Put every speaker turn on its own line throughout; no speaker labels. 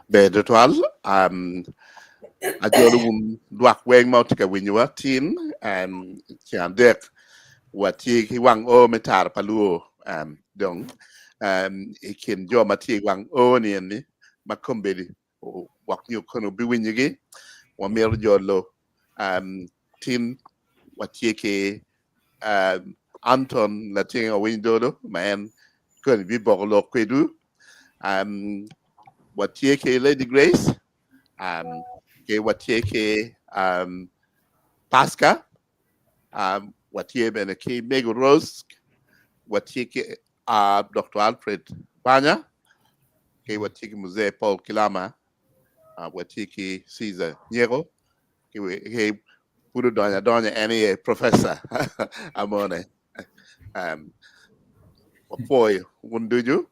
be de twal a jodo un duak weng mau tika winyo tin chan dek wati ki wang o metar paluo dong ikin jo mati wang o ni makombedi wak nyo kono bi winyo gi wa mer jolo tin wati ki Anton latin a window do man kun bi boglo kwedu wati ki Lady Grace ke wati ki Pasca wati bene ki Meg Rose wati ki Dr. Alfred Banya ke wati ki Mzee Paul Kilama wati ki Caesar Nyero ke puro donya any professor amone poi wunduju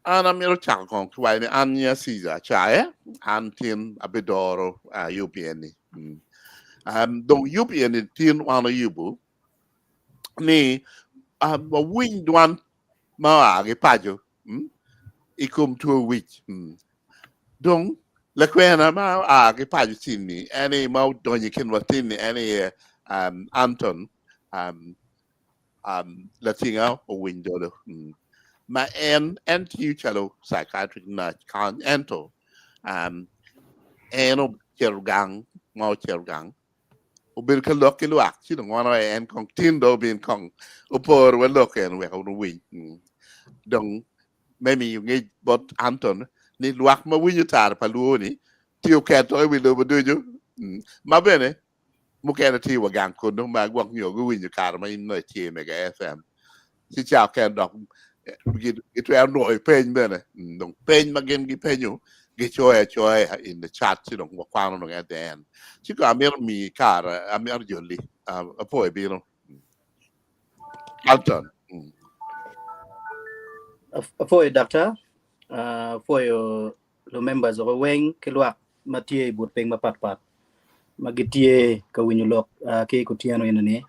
ana miro chak kon kwai ni anya Caesar chae antin abidoro UPN dong UPN tin wana yubu ni wa win Dwan ma age pajo ikum to a week dong la kwena ma age pajo tinni any ma donyi ken watini any Anton latinga o window ma en tiu chalo psychiatric na kan ento eno chergang mau chergang o bil ka lokki luak chi no ngono en kong tindo bin kong upor we loken we ko wi dong maybe you ngi bot Anton ni luak ma wi tar paluoni tiu keto wi do boduju ma bene mu kena ti wa gang ko no ma gwak nyo wi ni kar ma in no ti me ga FM si chao ken dok itu er no pen bene dong pen ma gen gi penyo gi choe in the chat si dong wa kwano no at the end si ko amir mi kar amir jolli a poi bino Alton
for doctor for your members of wing kilwa matie but peng mapat magitie ka winyulok ke ko tiano ene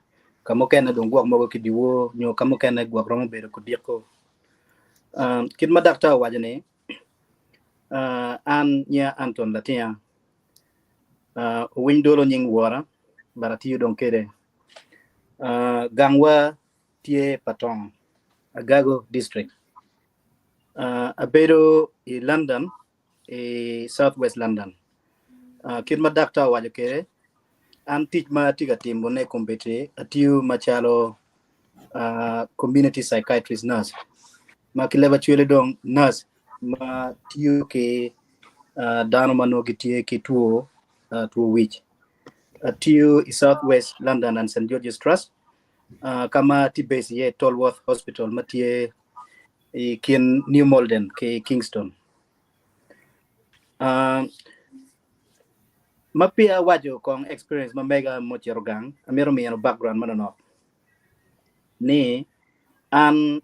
kamo ken dong gwak mo ki diwo nyo kamo ken gwak rom be ko dieko kid ma doctor wajane an nya Anton latia windolo nying wora barati don kede gangwa tie patong agago district abedo e London e southwest London kid ma doctor wajake an teach ma tiga timbo ne kompete atiu machalo community psychiatrist nurse ma kileba chwele dong nurse ma tiu ke dano manogi tie ke tuo which atiu southwest London and St George's Trust kama tibase ye Tolworth Hospital matie kin New Malden ke Kingston mapia wajo kong experience ma mega mocherogang amero mi background manano ni an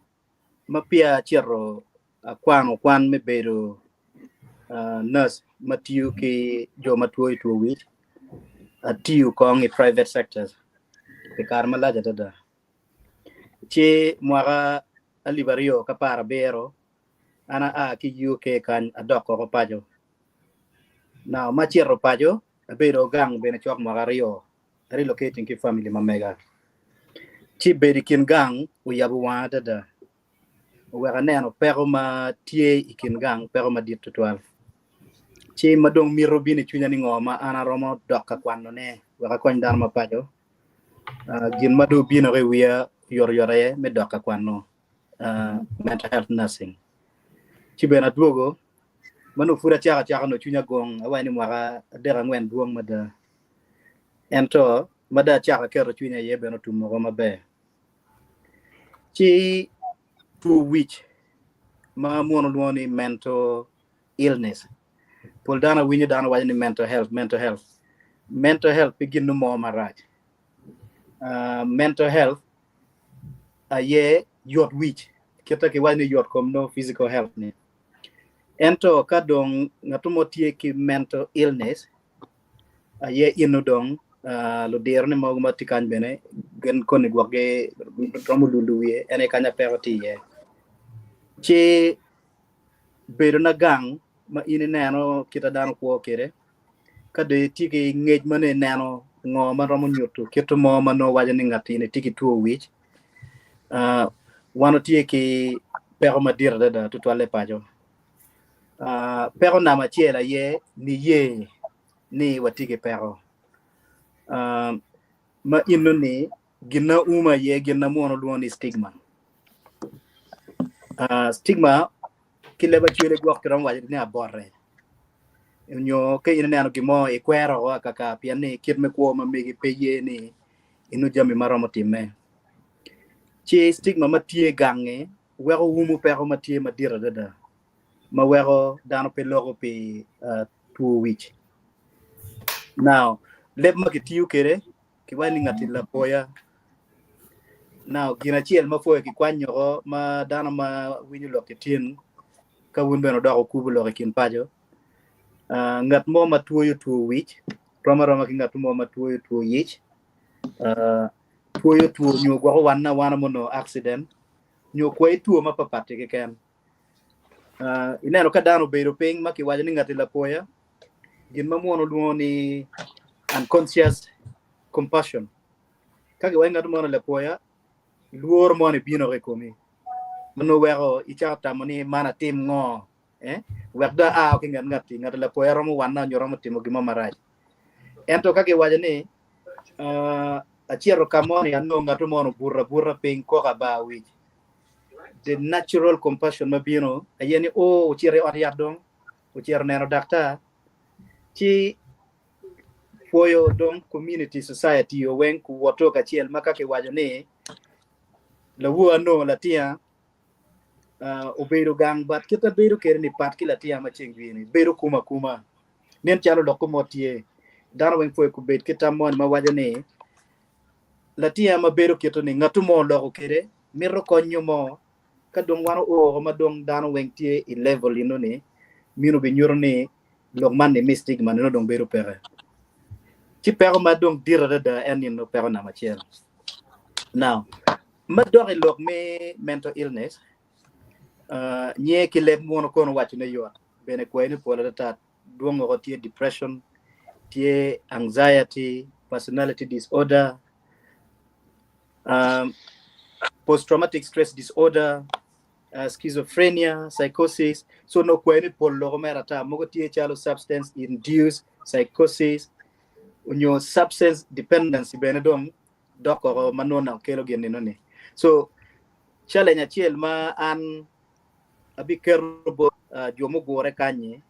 mapia chero kwan me bedo nurse matiu ke jo matuo to wit atiu kong e private sectors ke karmala jada che mwara alibario kapara bero ana ki UK kan adoko ko pajo now machero pajo bedo gang bene chok mwagario relocating ki family mamega chi bedi kin gang uyabu wa dada wera neno pero ma tie ikin gang pero ma dit total chi madong miro bini chunya ni ngoma ana romo dokka kwano ne wera kon dar ma pajo gin madu bino rewia yore me dokka kwano mental health nursing chi bena duogo manu fura chaka no chunya gong awani mwara dera ngwen duong mada ento mada chaka kero chunya ye beno tumo go mabe chi to which ma mono duoni mental illness pol dana winyo dana wani mental health begin no more maraj mental health ye yot which keta ke wani yot kom no physical health ni ento kadong ngatumo tie ki mental illness ye inodong lo derne mo matikan bene gen koni gwage romu luluye ene kanya peroti ye che bedo na gang ma ini nano kita dano ko kere kade tiki ngej mane nano ngo ma romo nyutu kito mo mano wajani ngati ne tiki tuo wich wano tie ki pero madira da tutwale pajo pero na machiela ye ni watiki pero ma ino ni gina uma ye gina mono luoni stigma stigma kileba chwele gwak kiram wajani ni aborre nyo ke ina nano gimo e kwero wa kaka piani kit me kwa ma megi peye ni inu jami maromo time chi stigma matie gange wero wumu pero matie madira da ma wero dano pe logo pe tuo wich now leb ma kitiu kere ki wani ngati la poya now gina chiel ma foya ki kwanyo ma dano ma winyu lo kitin ka wun beno do ku lo kin pajo ngat mo ma tuo wich roma ki ngat mo ma tuo yich tuo nyo gwa wana mono accident nyo kwai tuo ma papate ke ken ineno ka dano bedo ping ma ki wajani ngati la poya gin ma mono luo ni unconscious compassion kage wenga to mono la poya luor mo ni bino re komi mano wero ichata mani mana tim ngo wekda ki ngati la poya romo wana nyoromo timo gima maraj ento kage wajani achiero kamoni anno ngato mono burra ping ko ka ba wi the natural compassion mabino ayeni uchiere on yadong uchiere neno dakta chi foyo dong community society o wen ku woto ka chiel maka ke wajani la wo no la tia obedo gang bat kita bedo kere ni pat kila tia ma chengwini bedo kuma nen chalo lokomotie daro wen foyo ku bet kita mon ma wajani la tia ma bedo kito ni ngatu mo loko kere miro konyo mo ka dong wano ma dong dano wen tie i level ino ni mino be nyuro ni lok man ni mystic man no dong bedo pere ci pero ma dong dira da en no pero na machiel now ma dori lok me mental illness nye ki leb mono kono wachi ne yo bene ko ni pola ta duongo ko tie depression tie anxiety personality disorder post traumatic stress disorder schizophrenia psychosis so no ko ni polo mera ta mo tie chalo substance induced psychosis unyo substance dependency bene dom doko manona kelo genino ni so challenge achiel ma an abi kerbo jomo gore kanye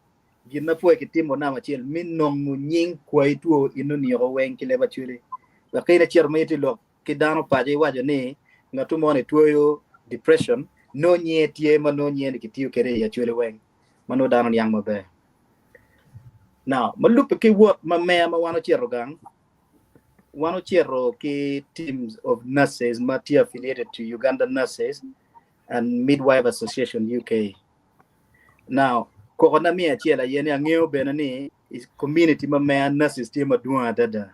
ginna fo ke timo na machiel min nong nying kwai tuo ino ni ro wen kile bachule wa kaina chier meti lo kidano paje wajo ni ngatu mone tuo depression no nyetie mano nyene kitiu kere ya chule wen mano dano yang mabe now malupe ke wot ma me ma wano chiero gang wano chiero ke teams of nurses mati affiliated to Uganda Nurses and Midwife Association UK. Now, kokona mi achiela yene angeo benani is community ma me nurses team Dwan dada.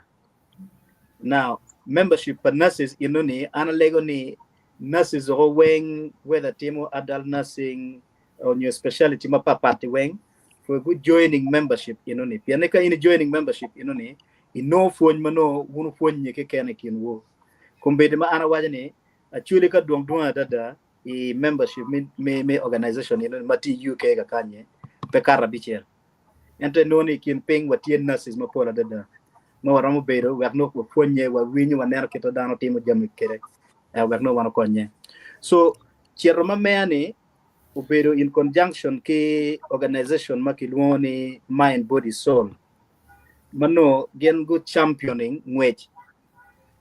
Now, membership for nurses inoni analego ni nurses ho weng whether team adult nursing or new specialty ma papati weng for good joining membership inoni. Pianeka in joining membership inoni ino phone mano wunu phone nyeke kene kinwo. Kumbede ma ana wajani achuli ka Dwan dada i membership me organization inoni mati UK ka kanye pekara bichel. Ente noni kin ping watien nurses ma pola dada. No waramo bedo werno ko fonye wa winyu wa ner kito dano timo jamu kere werno wano konye so chiero ma meani ubedo in conjunction ki organization makilwoni mind body soul mano gen good championing ngwech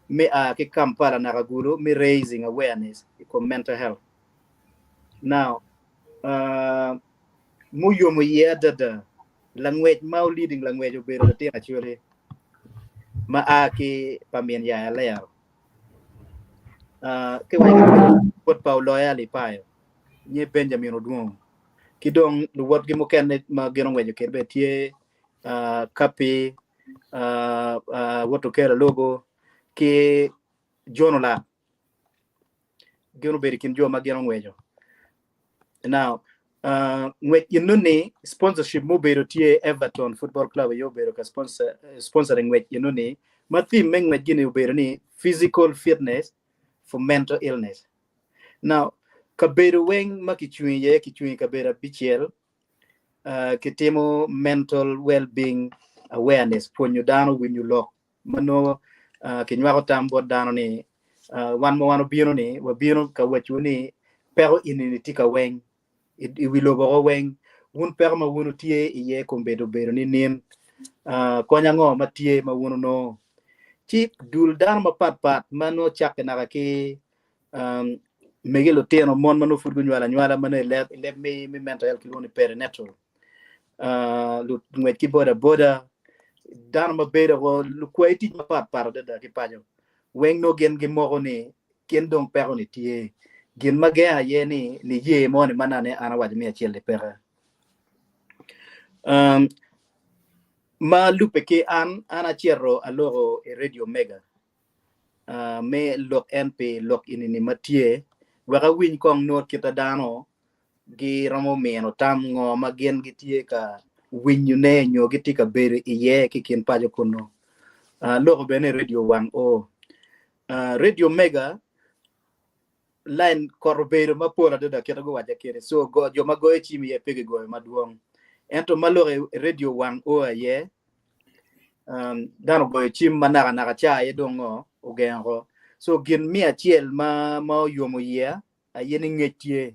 me ki Kampala Naraguru me raising awareness for mental health now muyo mo yedada language mau leading language ubedo the thing actually maaki pamien ya leo ke wai pot Paulo ya li payo nye Benjamin Odwong kidong luwot gi moken ma geno wejo kerbe tie kapi woto kera logo ki jonola geno beri kin jo ma geno wejo now ngwet inuni sponsorship mo bero tie Everton Football Club yo bero ka sponsoring ngwet inuni mati meng ngwet gini bero ni physical fitness for mental illness. Now kabero weng makichui kabera bichiel kitimo mental well-being awareness ponyo dano when you lock mano kinywako tambo dano ni wan mo wano bino ni wabino ka wachu ni pero inini tika weng iwilobo weng wun pero ma wunu tie iye kombedo bero ni nin konya ngo matie ma wunu no chi dul dano mapat mano chake naka ki megelo teno mon mano furgu nyala mano le me mental health kiloni perinatal lu ngwet ki boda dan ma beda ko lu kwaiti ma pat da ki pajo weng no gen gi mo ni ken dong pero ni tie gen ma ga ye ni ye mo ni manane ana waj mi achel de pera ma lu peke ana chero aloro e radio mega me lok np lok inini matie waka win kong not kita dano gi ramo meno tam ngo ma gen gi tie ka winyu ne nyo giti ka bere iye kikin pajo kuno loko bene radio 1 radio mega line korbero mapora da keta go waja kere so go jo mago e chimi ye pege go maduong ento malore radio 1 aye dano go e chim manara naka cha ye dongo ogengo so gin mi achiel ma yomo ye aye ni ngetie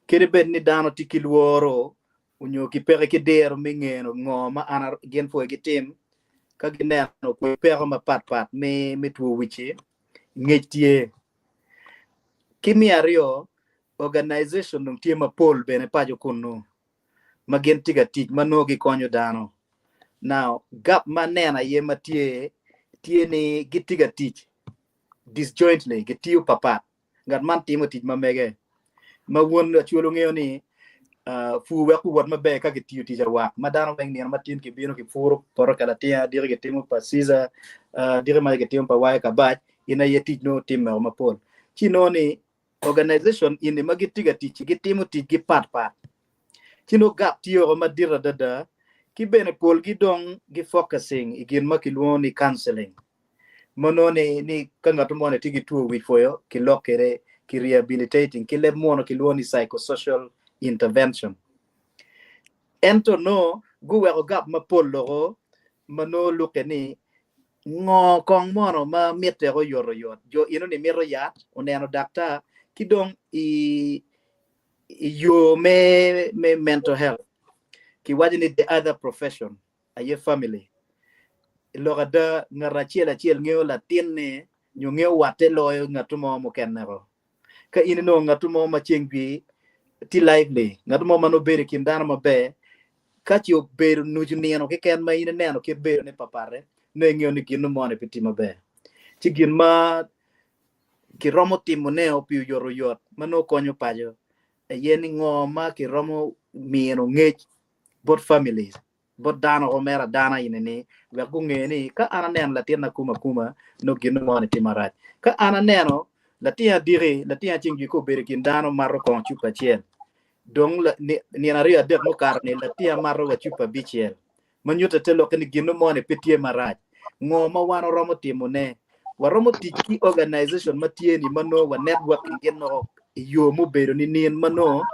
kere ben ni dano tikilworo unyo kipere kidero mingeno ngoma ana gen fo gitim ka gineno ko pere ma pat me tuo wiche ngetie kimi ario organization dum tie ma pol bene pajo kuno magen tiga tich mano gi konyo dano now gap manena ye matie tie ni gitiga tich disjointly gitiu papat ngat man timo tich mamege ma won chulo ngeo ni fu wa ku wat mabe ka gitiu tich wa madano weng ni matin ki bino ki furo poro kala tia dire getimo pasiza dire ma getimo pa wa ka ba ina ye tich no timo ma pol chino ni organization in magitiga tich gitimo tich gi pat chino gap tio ma dira dada ki bene pol gi dong gi focusing igin makilwo ni counseling mono ni kanga to mone tigi tuo wi foyo ki lokere ki rehabilitating ki le mono ki lo ni psychosocial intervention ento no gu wero gap ma pol logo mano lukeni ngo kong mono ma miete go yoro jo ino ni miro ya oneno dakta ki dong yo me mental health ki wajini the other profession aye family logada ngarachiel ngeo latin ne nyo ngeo wate loyo ngatumo mo kenero ka inino ngatumo ma chengbi ti lively ngatumo mano bere kindana mabe ka ti obedo nujuniano ke ken ma ine neno ke bere ne papare ne ngeo ni gino mo ne piti mabe ti gin ma ki romo timo ne opiu yoro yot mano konyo pajo yeni ngoma ki romo mieno ngech both families both dano o mera dana inene we ku ngeni ka ana nen latin na kuma no gino mo ne timarat ka ana neno latia dire latia chingi ko bere kin dano marro kon chupa chiel dong ni na ria de mo karne latia marro wa chupa bichiel manyuta telo kan gino mo ne petie marat ngoma wano romo timo ne waromo tiki organization matieni mano wa networking geno yo mo bero ni nien mano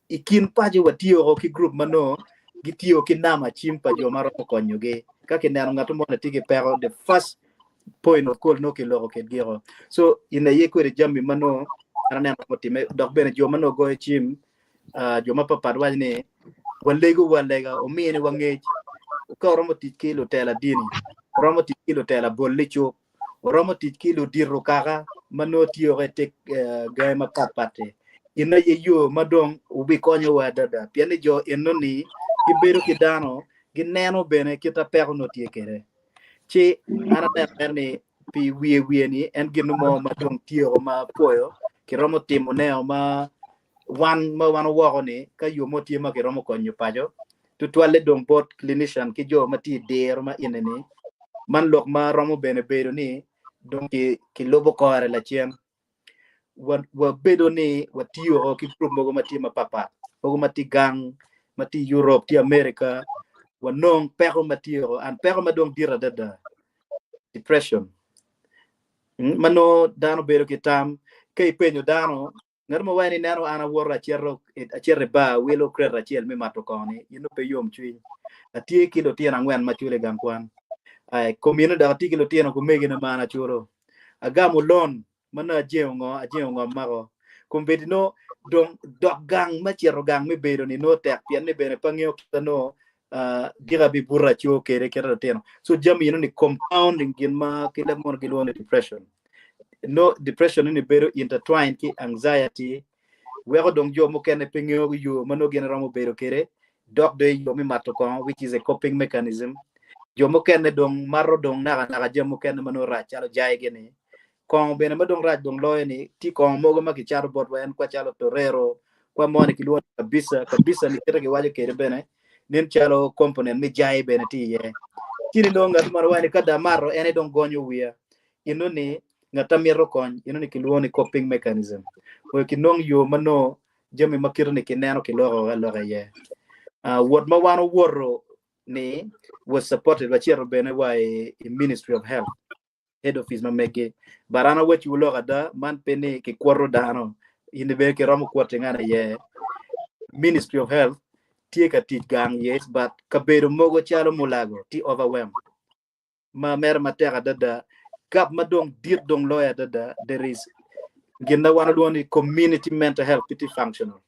ikin paje watio ki group mano gitio kinama chimpa jo maro konyoge kake nano ngato mo tiki pero the first point of call no ki logo ke giro so ina ye ko jambi mano ana mo time dok bene jo mano go chim jo mapa padwa ne walega o miene wange ko romo tiki lo tela dini romo tiki lo tela bollicho romo tiki lo dirro kaka mano tio rete ga ma kapate ina ye yo madong ubi konyo wa dada piani jo enoni ibero kidano gineno bene kita pero no tie kere chi ana ne pi wie ni en gino mo madong tio ma poyo ki romo timo ne ma wan wo ni ka yo mo tie ma ki romo konyo pajo to twale dong bot clinician ki jo mati der ma inene man lok ma romo bene bero ni donc ki lobo ko la chien wa bedo ni wa tiyo o ki group mogo mati mapapa mogo mati gang mati Europe ti America wa nong pero mati o an pero madong dira dada depression mano dano bedo ki tam kay penyo dano ngar mo wani nano ana wora chero a chere ba welo krera chiel mi mato koni ino pe yom chui atie kilo tiena ngwen machule gangkwan ai komino da ti kilo tiena ko megi na mana churo agamo lon mana ajengo mago kumbedi no dong dok gang machero gang mi bedo ni no tek pian ni bene pangyo tano dira bi burra chuo kere kera tiena so jami no ni compounding gin ma kila mon kilo depression no depression ni bedo intertwined ki anxiety wego dong jo mo kene pingyo yo mano gen ramo bedo kere dok de yo mi matokon which is a coping mechanism jo mo kene dong maro dong naga jo mo kene mano ra chalo jai gene kon bene madong ra dong loy ni ti kon mogo maki charo bot wen kwa chalo torero kwa moni kilwa kabisa ni kere ke waje kere bene nen chalo component mi jai bene ti ye kini no ngat maro wani kada maro ene dong gonyo wiya ino ni ngata miro kon ino ni kilwa ni coping mechanism we kinong yo mano jami makir ni kineno kiloro alora ye what ma wano woro ni was supported by Chair Bene by Ministry of Health head office ma mege barana wechi uloga da man pene ke kwaro dano inde be ke ramo kwate ngana ye Ministry of Health tie ka tit gang yes but kabedo mogo chalo mulago ti overwhelm ma mer matera dada kap madong dir dong lawyer dada there is ginda wana duoni community mental health piti functional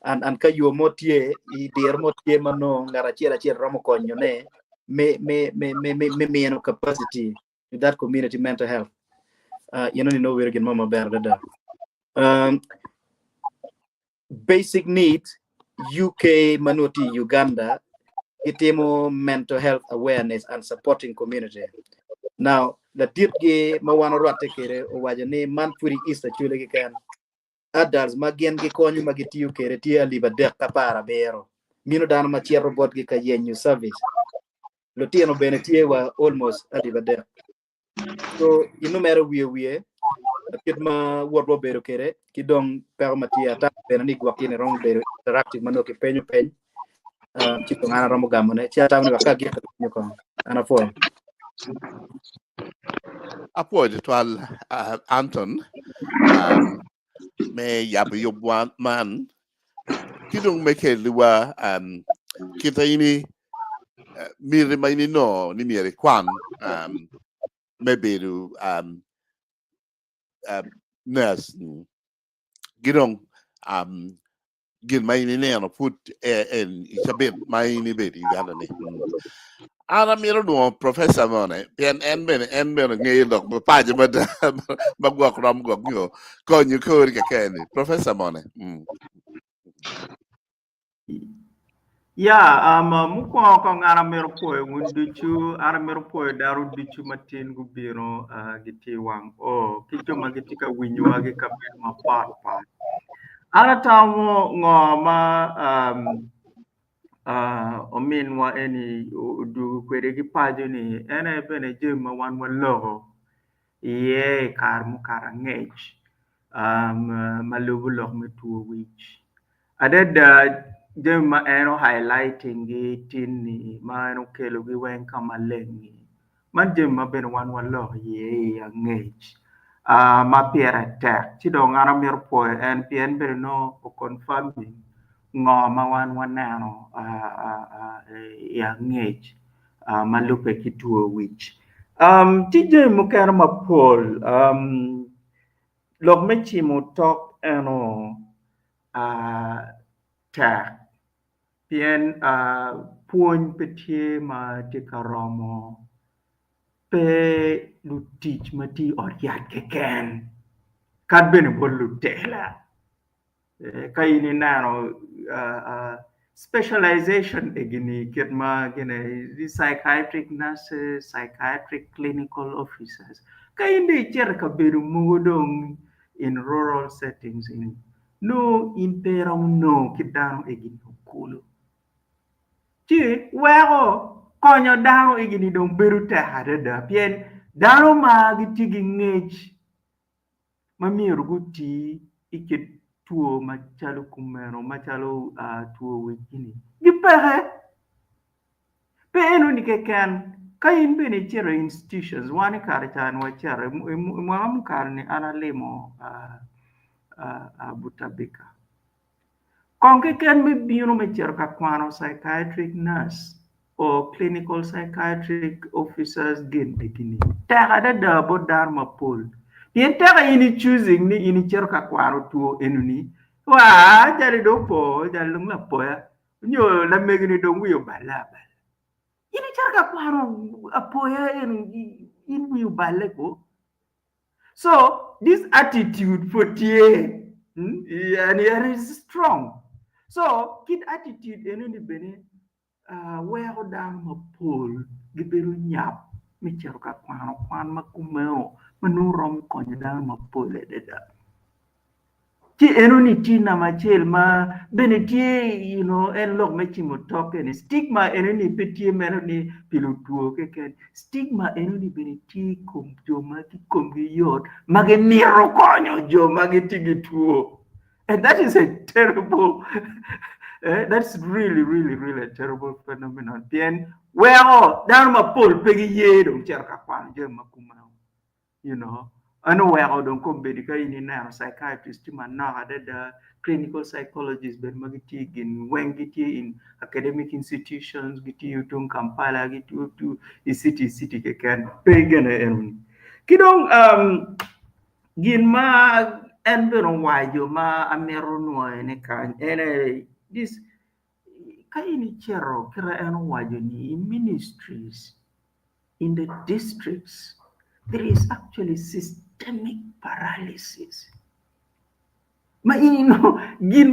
and ka yo motie I der motie mano ngara chiera ramo konyo ne me no capacity with that community mental health you know where again mama bear dada basic needs UK Manoti Uganda itemo mental health awareness and supporting community now the dirge mawano rate kere o wajane man puri easter chule ke kan adults magien gi konyu magitiyo kere tia liba de kapara bero mino dano ma chiero bot gi kayenyu service lo tieno bene tie wa almost aliba de so ino mero wie kit ma worbo bero kere kidong pero matia ta bene ni gwakine rom bero interactive mano ke penyo chito ngana romo gamone chia tamni waka gi ko ana fo
Apo de twal Anton me yab yobwan man kidong meke liwa kita ini mire maini no ni mire kwan meberu nurse gidong gin maini ne no put en isabet maini be Uganda ne ana miro no professor mone en ben ngi dok pa je ma magwa kram go nyo ko nyu ko ri ka ken professor mone
Ya, muko ko ngara mero poe ngunduchu ara mero poe daru duchu matin gubiro giti wang o kicho magiti ka winyo age ka ma pa ara tawo ngoma omin wa eni du kwere gi pajo ni ene bene jema wan wa logo ye kar mu kara ngech malubu lok me tuo wich adada jema eno highlighting gi tini ma eno kelo gi wen kama lengi man jema ben wan wa lo ye ya ngech ma piera tek ti do ngara mir po en pien ben no o confirming ngo ma wan nano ya ngech ma lupe ki tuo wich ti jema kara ma pol lok me chimo tok eno tek pien puony petie ma ti karomo pe lutich ma ti oriat keken kad bene bol lutela ka ini nano specialization e gini ket ma gine the psychiatric nurses psychiatric clinical officers ka inde cher ka beru mudong in rural settings in no imperam no kidano e gini kulo chi wego konyo dano e gini dong beru te hadada pien dano ma gitigi ngech Mamiyo guti iket tuo machalo kumero machalo tuo wikini. Gipehe. Pe eno ni keken ka in bene chero institutions wani kar chan wachero mwamu kar ni analimo Butabika. Konke ken me biro me chero ka kwano psychiatric nurse or clinical psychiatric officers gin begini. Taka da dabo dharma pol. Tien taka ini choosing ni ini chero ka kwano tuo enuni. Wa jari do po jari lung la po ya. Nyo la megini do wiyo balaba. Ini chero ka kwano apoya in wiyo baleko. So this attitude for TA and it is strong. So kid attitude enuni bene where down ma pol giberu nyap mi chero ka kwan ma kumeo manurom konyo down ma pol ededa. Ti enuni tina machel ma bene tie en log mechimo token stigma enuni petie menoni pilutuo keken stigma enuni bene tie kum joma ki kum gi yot mage miro konyo joma gi tigi tuo. And that is a terrible that's really, really, really a terrible phenomenon. Then, well, down my pool, peggy ye don't jerk upon Jim Makumao. I know where I don't come medical in now, psychiatrist, now the clinical psychologist, but Magitig in Wengiti in academic institutions, get you to Kampala, get you to the city can pagan and Kidong Ginma and why you ma Amerono and this kaini chero kira eno wajo ni in ministries in the districts there is actually systemic paralysis ma gin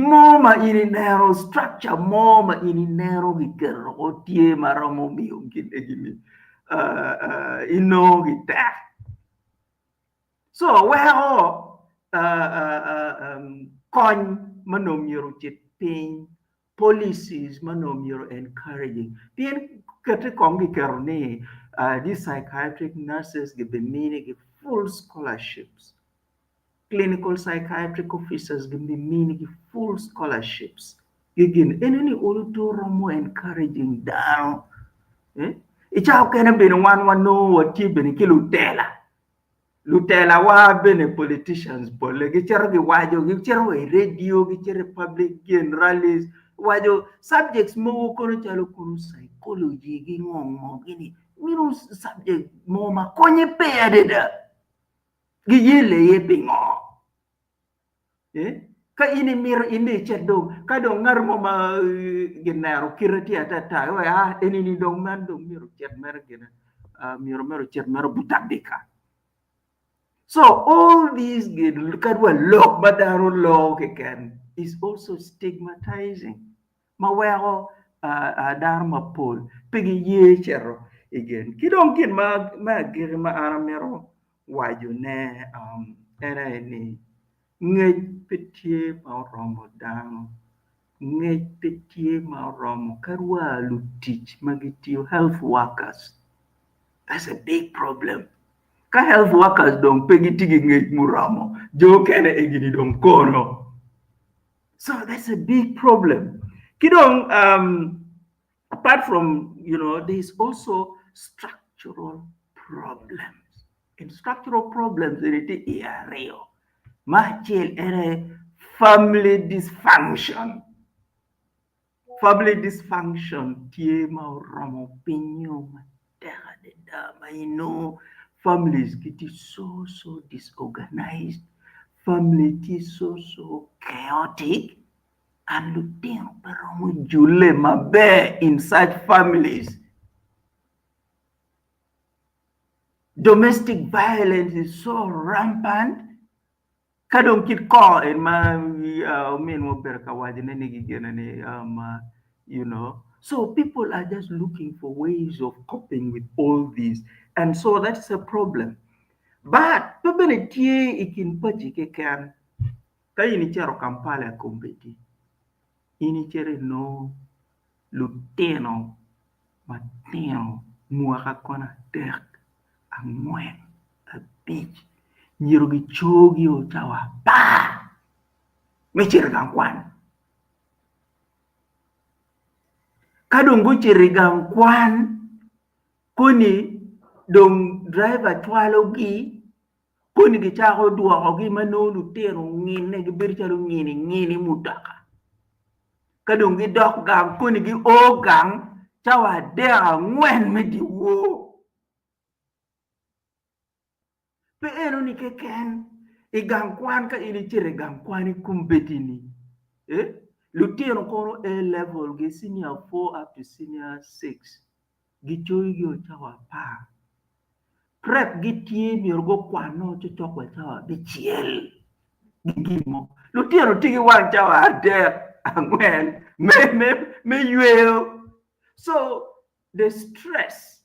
mo ma ini narrow structure mo ma ini narrow gikero otie maromo miyo gini gita so where kon manom yoro chit ping policies manom you're encouraging. Then these psychiatric nurses give the meaning full scholarships. Clinical psychiatric officers give the meaning full scholarships. Again, any more encouraging down. It's how can have been one know what you been kilutela. Lutela wa bene politicians bolle gichero gi wajo gichero radio gichero public rallies wajo subjects mo kono chalo kono psychology gi ngongo gini miro subject mo ma konye pe adeda gi yele ye pingo ka ini mir ini chedo ka do ngar mo ma genaro kirati atata wa enini do man do miro chet mer gena miro chet mer Butabika. So all these look at what look madaro law can is also stigmatizing. Mawero dharma pol pigi ye chero again. Kidong kin ma girma aramero waju ne era ni ngej petie ma romo dano ngej petie ma romo karwa lutich magitio health workers. That's a big problem. Ka health workers don't pay tigi ngej muramo jo kene egini dong kono. So that's a big problem. Kidong apart from there's also structural problems. And structural problems it is real. Machel ere family dysfunction. Family dysfunction tie ma ramo pinyo matera de dama families get so disorganized, family is so chaotic, and lutin pero jule mabe inside families. Domestic violence is so rampant. Kadong kit ko en ma mo berka wajene So people are just looking for ways of coping with all these. And so that's a problem. But pabene ikin pachi ke kan ini chero Kampala kumbeti. Ini chere no luteno mateno muaka kona tek angwen a beach Nyiro gi chogi o chawa pa. Me chirgang kwan. Kadongo chirgang kwan. Kuni dong driver twalo gi. Kuni gi chako duwako gi manonu tero ngine gi birchalo ngini mutaka. Kadong gi dok gang kuni gi o gang chawa dea ngwen me di wo. Pe eno ni keken i gang kwan ka ini chere gang kwan i kumbetini. Lutino kono A level gi senior 4 up to senior 6. Gi choy gi o chawa pa. Prep gi tie miorgo kwano chochokwa chawa bichiel. Gigimo. Lutino tigi wang chawa dek angwen me yueo. So the stress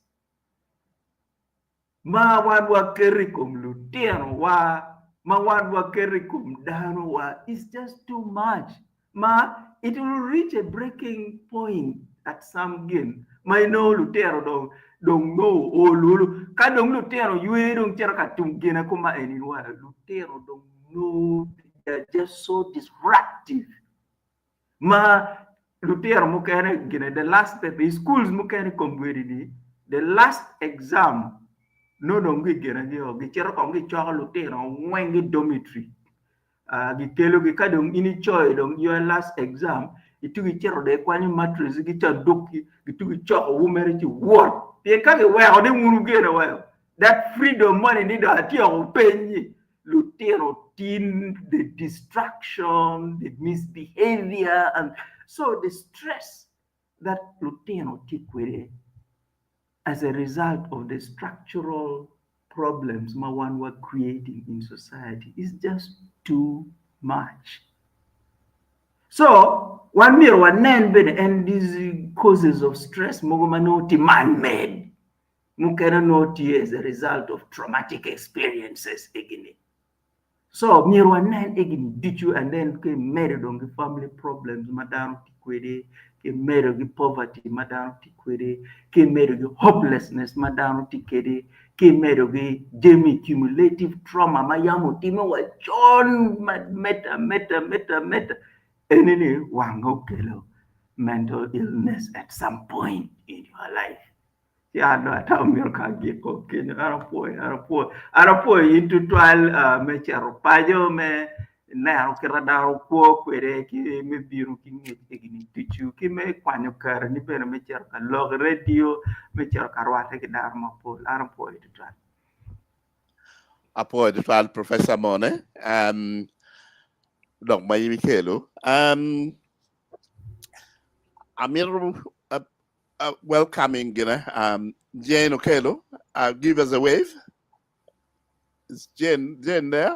ma wan wa kerikum lutino wa ma wan wa kerikum dano wa is just too much. Ma it will reach a breaking point at some gain. Ma no lutino dong no o lulu ka dong lutino yue dong chera ka tungina kuma eni wa lutino dong no, they're just so disruptive. Ma lutino mukene gine the last paper schools mukene komwedi the last exam no ngi gina gi chera ko ngi choko lutino ngwengi dormitory. Gi telo gi kadong ini choy dong your last exam itu gi chero de kwani mattress gi cha doki gitu gi choko wumere chi word te ka ge wa de munu gena wa that freedom money need ati o penyi lutino teen the distraction the misbehavior and so the stress that lutino take with it as a result of the structural problems Mawan were creating in society is just too much. So, one mirror, one name, and these causes of stress, Mogomanoti man-made, Mukeranoti as a result of traumatic experiences again. So, mirror one name again, did you and then came married on the family problems, Madame Tikwede, came married with poverty, Madame Tikwede, came married with hopelessness, Madame Tikwede, came married with Jamie cumulative trauma, Mayamu Timo was John meta. And then one mental illness at some point in your life. Yeah, no, I tell me okay, Arapoy into trial me charopayo me now keradaro po kwere ki me biru ki ngini tichu ki me kwanyo kar ni pena me char ka log radio me char karwate ki dar ma po arapoy to trial.
Apoy to trial Professor Mone Dok Mai Mikelo Amir welcoming Jane Okelo. Give us a wave. Is Jane there?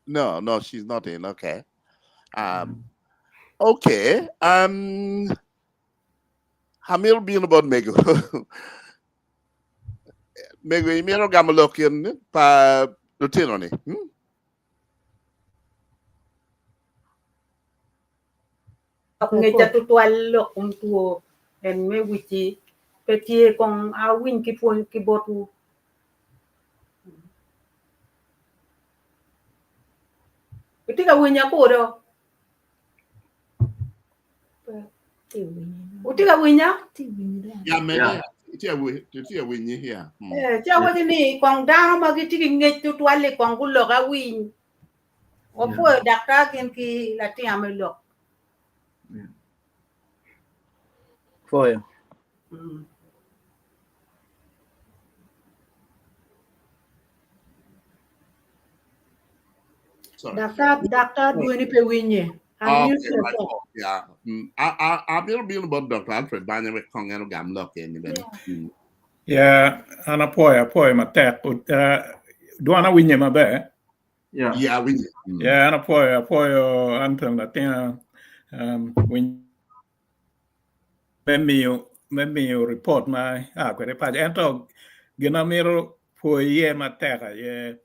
No, she's not in. Okay. Okay. Hamil bin about Mego. Mego imero gamalokin pa lutinoni.
Ngeja tutual lo kung tuo en me wichi petie kong awin ki puon ki botu utika winya ko do utika winya
Yeah, maybe tia winyi here.
Cha wadi ni kong da ma ki tiki nge tutual le kong kulo ka win opo dakta ken ki lati amelo
For you.
Dakta duweni pe winye.
Yeah. I've been about Dr. Alfred Banya with Kong and Gam Lock in.
Yeah, and apoy matek Dwan winye mabe.
Yeah, we.
Yeah, and apoy anthem latin when me report my kwere pa ento ginamiro po ye mateka ye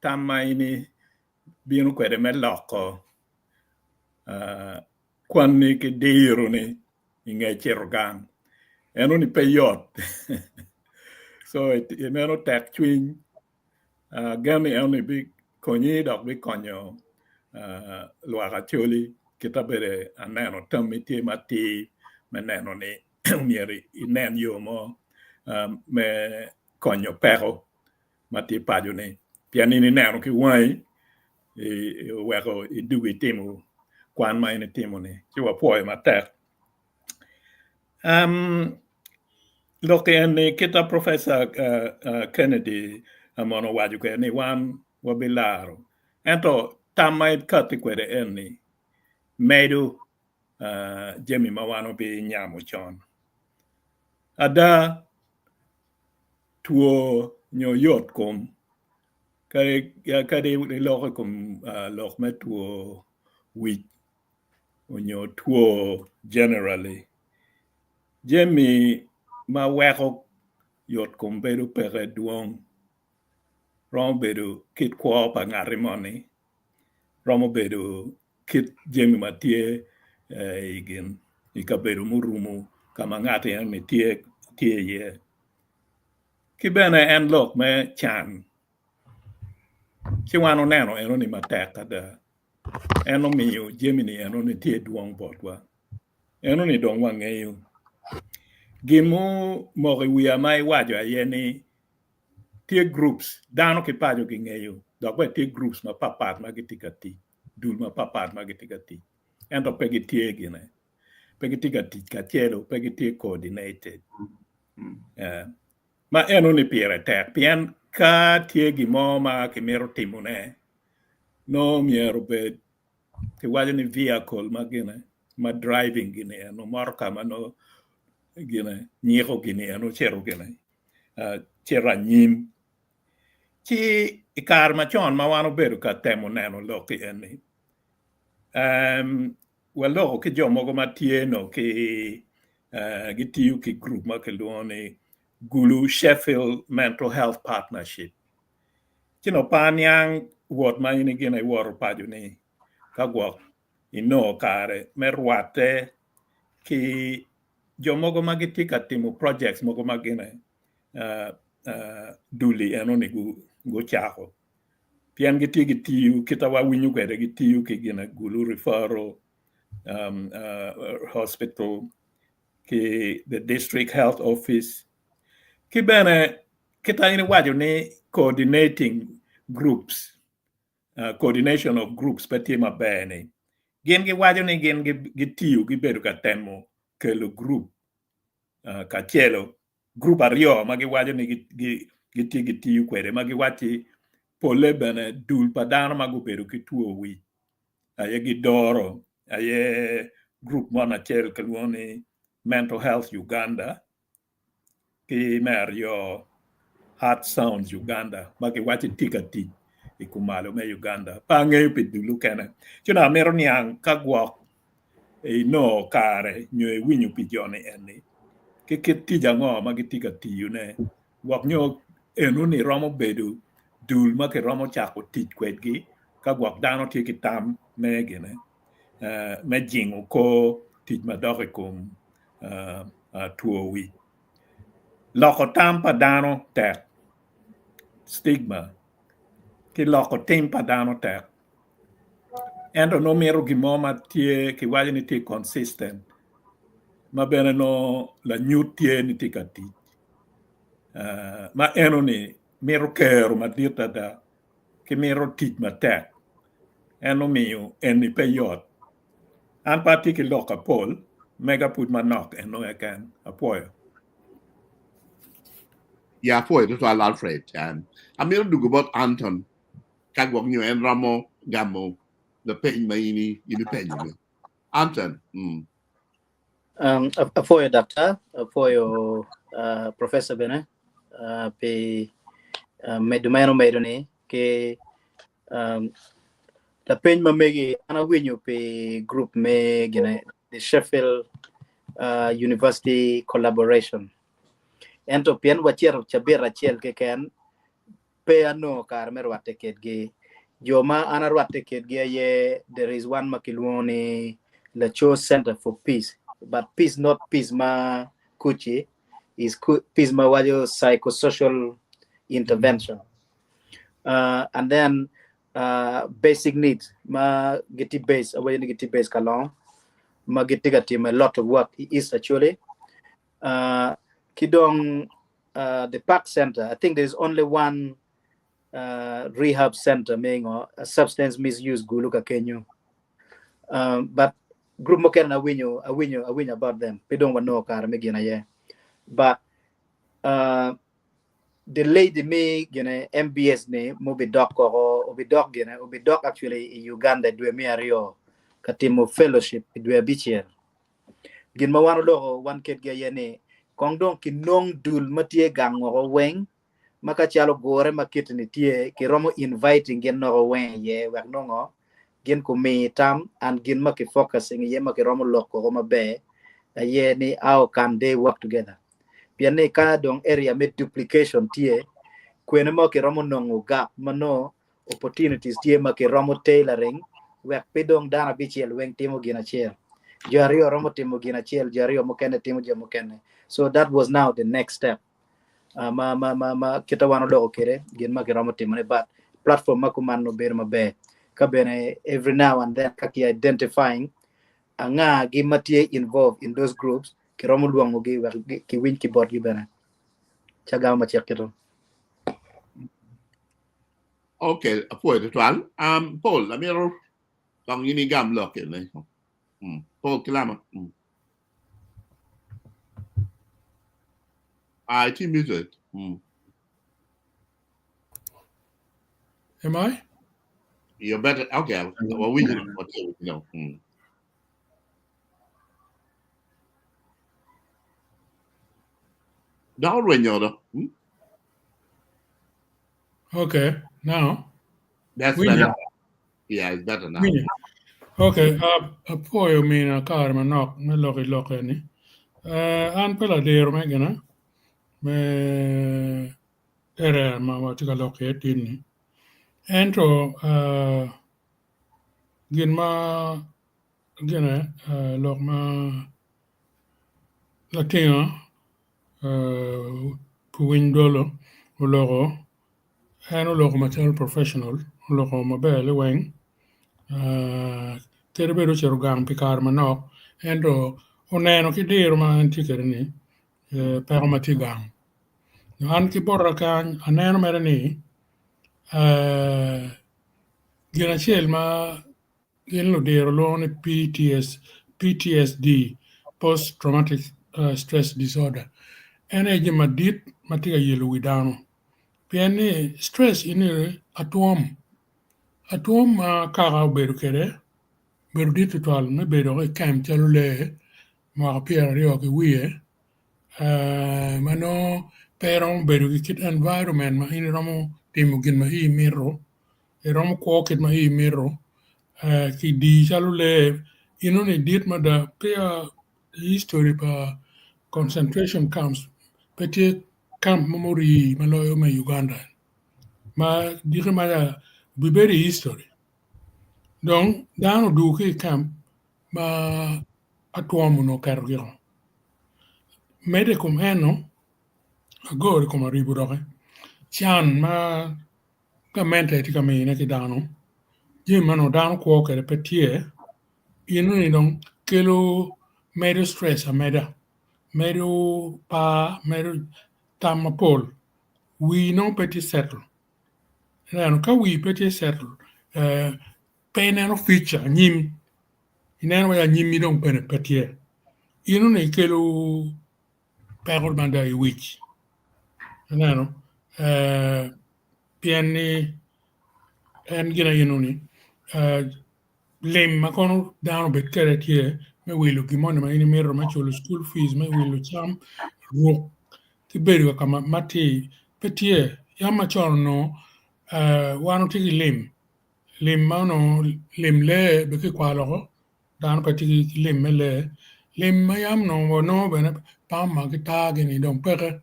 tamma ini binu kwere me loko quando che dironi in Chergan e non i peyot So it meno tek twin gami only big konyi dok big konyo luaka choli kita bere aneno tamiti mati meneno ni mieri inen yo mo me konyo pero mati paju ni piani ni neno ki wai weko idugi timu kwan ma ine timu ni chiwa poi matek loke ni kita Professor Kennedy amono waju ke ni wan wabilaro ento tamai kati kwede eni medu jemi mawano bi nyamu chon ada tuo nyoyot kom kade loke kom lok me tuo wich onyo tuo generally jemi ma weko yot kom bedu pere duong rom bedu kit kwa pa ngarimoni romo bedu kit jemi matie igen ikabedu murumu kama ngate en tie ye kibene en lok me chan chiwano neno eno ni matek kada eno miyo jemi ni eno ni tie duong botwa eno ni dong wangeyo gimu mogi wiya mai wajo ayeni tie groups dano ki pajo ki ngeyo dokwe tie groups ma papat ma gitikati dul ma papat ma gitikati ento pegi tie gine pegi tikati kachelo pegi tie coordinated ma eno ni piere tek pien ka tie gimo ma kimero timune no miero be ti wajo ni vehicle ma gine ma driving gine no marka ma no gine nyiko gine no chero gine chera nyim chi ikar ma chon ma wano bedo ka temo neno loki eni well ki jomogo ma tieno ki gitiyu ki group ma keluoni Gulu Sheffield Mental Health Partnership chino panyang wot ma ini gina woro paju ni kagwok ino kare merwate ki jomogo ma gitika timo projects mogo ma gina duli eno ni go chako pian gitiyu kita wa winyu kwede gitiyu ki gina Gulu referral hospital ki the district health office ki bene kita ini wajo ni coordinating groups coordination of groups petima bene gen gi wajo ni gen gitiyu gibedo ka temo kelo group ka chelo group ario ma gi wajo ni gitiyu kwede ma gi wachi pole bene dul padano ma gubedo ki tuo wi aye gidoro aye group mona chel keluoni Mental Health Uganda ki merio Heart Sounds Uganda maki wachi tikati ikumalo me Uganda pange pidulu kene chuna mero niang kagwok no kare nyoe winyu pijone eni kiti jango magi tikati yune wak nyo enu ni romo bedu dul maki romo chako tich kwedgi kagwok dano tiki tam me gene me jingo ko tich madoke kum tuo wi loko tam pa dano tek stigma ki loko tim pa dano tek ento no mero gimoma tie ki waje ni tie consistent ma bene no la nyut tie ni tikati ma eno ni mero kero ma dirta da ki mero tich ma tek eno miyo eni peyot an pati ki loka pol mega put manok eno eken apoyo
ya foi to Alfred and amiro dugo about Anton kagwok nyo en ramo gamo the pen ma ini penyo Anton
apoyo doctor apoyo professor bene pe medumeno medoni ke la pen ma megi ana winyo pe group me gene the Sheffield University collaboration ento pian wachiero chabera chiel ke ken pe ano kar merwate ketgi joma anarwate ketgi ye there is one makilwoni the Cho Center for Peace but peace not peace ma kuchi is pisma wajo psychosocial intervention. And then basic needs ma geti base away geti base kalong ma geti team a lot of work is actually kidong the park center. I think there's only one rehab center mengo a substance misuse guluka kenyo, but group mo ken awinyo about them. We don't want no kar megina ye, but the lady me MBS ne mo be doc ko be doc be doc actually in Uganda do me ario katimo fellowship do bichier gin ma wanu lo one kid ge yene kong dong ki nong dul matie gang ngo weng maka chalo gore makit ni tie ki romo inviting gen no weng ye wak no gen ko me tam and gen maki focusing ye maki romo loko ko mabe ye ni how can they work together piane ka dong area med duplication tie kwene mo ke romo nongo gap mano opportunities tie ma ke romo tailoring wek pedong dana bichiel weng timo gina chiel jario romo timo gina chiel jario mo kene timo jamo kene. So that was now the next step. Kita wano do kere gin ma ke romo timo ne, but platform ma kuman no ber mabe ka bene every now and then kaki identifying anga gimatie involved in those groups ke romo luongo gi wek ki win ki bot gi bene chaga ma chek keto.
Okay, apoy to Dwan. Paul, la mero tong yini gam lock ne. Paul Kilama. I team music.
Am I?
You're better. Okay. Well, we didn't what you know. Don't when you're
Okay, now.
That's
We
better.
know.
Yeah, it's better now.
Okay, apoyo mina karma nok me loki ni. An pela dero me gana me ere ma tika loki etini. Entro gin ma gina lok ma latinga puwin dolo ulogo eno logo material professional ulogo ma bele weng tere bedo chero gang pikar manok endo oneno ki diro ma antikere ni pero mati gang an ki borra kan aneno mere ni gina chiel ma gin lo diro lo ni PTSD post traumatic stress disorder ene jima dit matiga yelo widano pieni stress ini atuom kaga bedo kere bedo dit tual me bedo ke kam chalule ma pier rio ke wie mano pero bedo ki kit environment ma ini romo timo gin ma i miro e romo ko kit ma i miro ki di chalule ino ni dit ma da pia history pa concentration camps petit camp memory maloyo ma Uganda ma dire ma ya biberi history donc dano du ki camp ma atuomo no cargiro mede come eno agora come riburoke chan ma mente ti camine che dano mano dano ko che repetie ino ni don kelo medio stress a medio tamapol we no petit settle no ka we petit settle peneno feature nyim ineno ya nyim mi don pene petie ino ni kelo perol manda I wich nano pieni en gina ino ni lem ma kono dano bet kere tie me wilo gimone ma ini mero ma chulo school fees me wilo cham ruok ti bedo kama mati petie yama chono wano tigi lim mano lim le beki kwalo dano peti lim le lim mayam no wono bene pama ki tagi ni don pere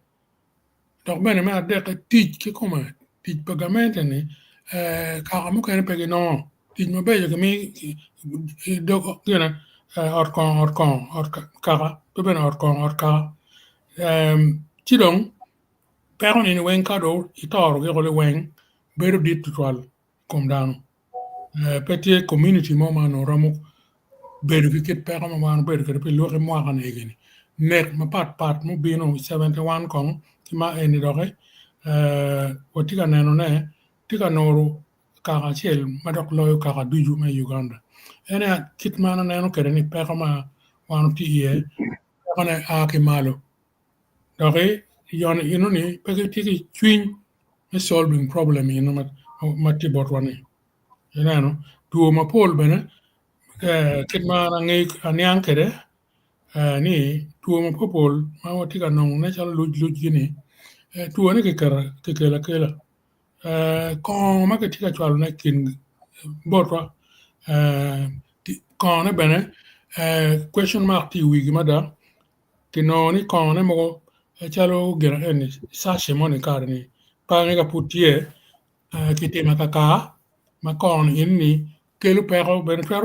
donc bene me adeka tich ki koma tich pagamente ni kaka mo kene pegi no tich mo bejo ke mi dogo gina orkon kaka to bene orkon chidong pero ni wen kado itoro ge gole wen beru dit tual kom down petit community mo mano ramu beru kit pero mo mano beru ke pe lo ke mo kan egeni nek ma pat mo bino 71 kong ti ma eni doge otiga neno ne tiga noru kaka chel madok loyo kaka duju ma Uganda ene kit mana neno kere ni pero ma wanu ti ye kone aki malo doge yon inuni peke tiki twin solving problem ino mati botwani no tuo ma pol bene kit mana ngi anyang kede ni tuo ma popol ma wati ka nong ne chal luj gini tuo ne kela kon ma ke tika chwal ne kin botwa kon ne bene question mark ti wigi mada tino ni kon ne mo chalo gira eni sa shemoni karni pa ne ka putie kiti makaka ma kon inni kelu pero ben fer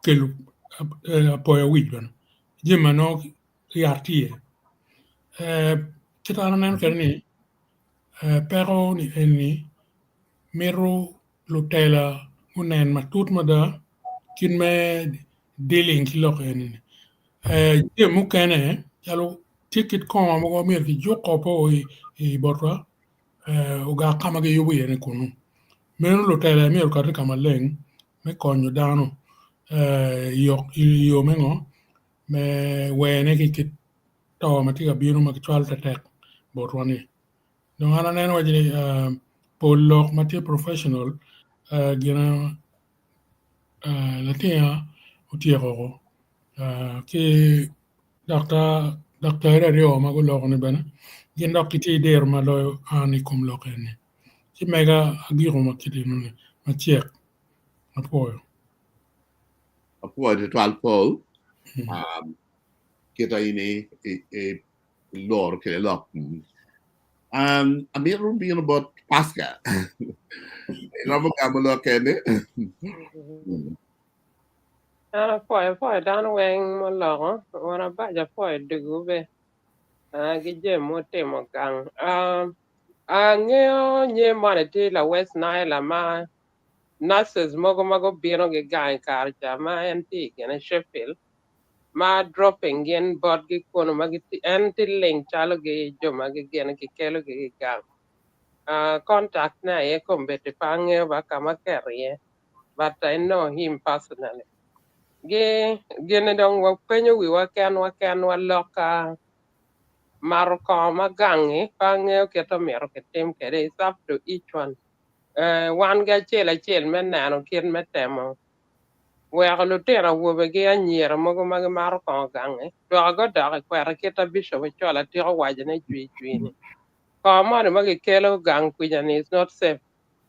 kelu apoya wij ben jima no yartie kita nan kerni pero ni enni mero lutela unen matut mada kin me dealing kilo enni je mukene yalo ticket kon mo mer ki joko po i borwa uga kama ge yubu yene kunu mero lutela mer ka kama leng me konyo dano yo mengo me wene ki kit to matiga biro ma kitwal tek borwani don ana neno wajini polok mati professional gina latia utieko ki doctor rio ma go lok ne bana gin dokiti der ma lo ani kum lok ne ki mega agiro ma kiti no ne ma check apoyo
di twal pol kita ini lor ke lok amir being about pasca ramo gamolo kene
Ana foi dan weng mo lo wana ba ja foi dugu be gi je mo te mo gang ngeo nye mane te la West Nile ma nurses mogo biro ge gang kar cha ma en ti gene Sheffield ma dropping gen bot gi kono ma gi en ti link chalo ge jo ma gi gene ki kelo ge gang contact na ye kombete pa ngeo ba kama kerie but I know him personally gene dong wa penyo wi wa ken wa loka marko magangi pangeo keto mero ketim kere is up to each one wan ga chel men nano kien metemo we agalo tera wo be ge anyira mogo mag marko gangi to ago da kwera keta bisho we chola tiro wajene jwi ni ko mare magi kelo gang kujani is not safe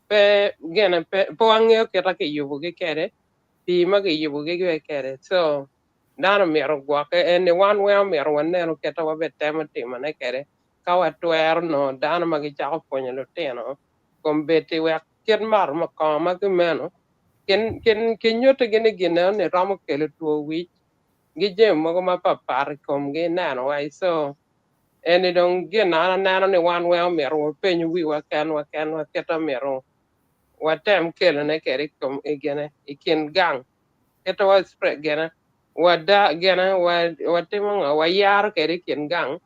pe gene pe po angeo keta ke yubu ge kere pi magi yubu ge kere so dano mero gwake ene wan we mero waneno keta wabe temo timo ne kere kawa twer no dano magi chako ponyo lo teno kombete we ken mar ma kama meno ken nyoto gene ne ramo kele tuo wich gi jem mogo ma papar kom gi nano wai so ene dong gina nano ne wan we mero penyo wi wa keta mero watem kele ne kere kom gene ikin gang keta wa spread gene wada gena watimo wa yar kere kin gang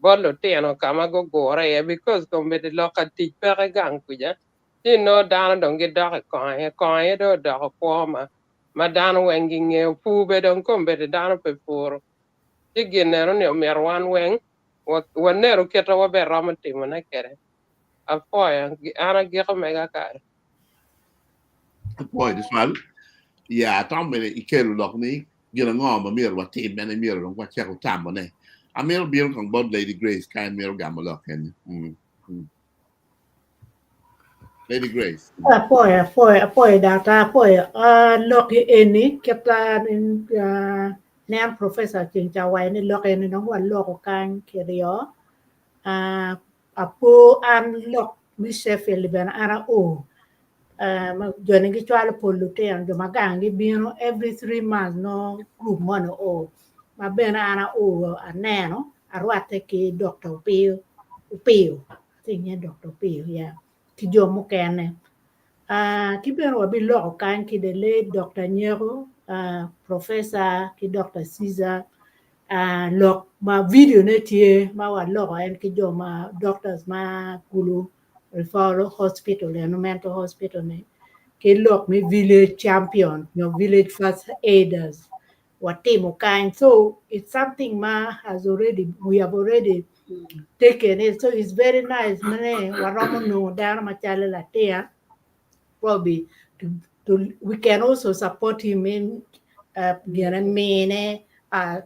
bolo teno kama go gore ya because kombete loka ti pere gang kuja ti no dano dongi doke koe do doke poma ma dano wengi nge pube don kombete dano pe puro ti ginero ni omer wan weng wanero keta wabe rama timo na kere apoya ana giko mega kare
apoy di twal ya tambe ikelu lok ni gina ngoma mir wa team mena mir lo wa cheko tambo ne amir bir kong bod lady grace kan mir gamolo ken lady grace
Apoy data apoy lok eni kepla nan professor ching chawai ni lok eni no wan lok kan kirio apo an lok mi Sheffield ben ara o joni gi chwalo polute an jo magangi every 3 months no group mono o ma ben ana o aneno arwate ki Dr. Pio tingnya Dr. Pio ya ki jomo kene kibero wabi loko kan ki de late Dr. Nyero Professor ki Dr. Caesar lok ma video ne tie ma wa loko en ki jo ma doctors ma kulu referral hospital and mental hospital ne ki lok me village champion your village first aiders what team kind so it's something we have already taken it so it's very nice mane waromo no dana machale la tia probably we can also support him in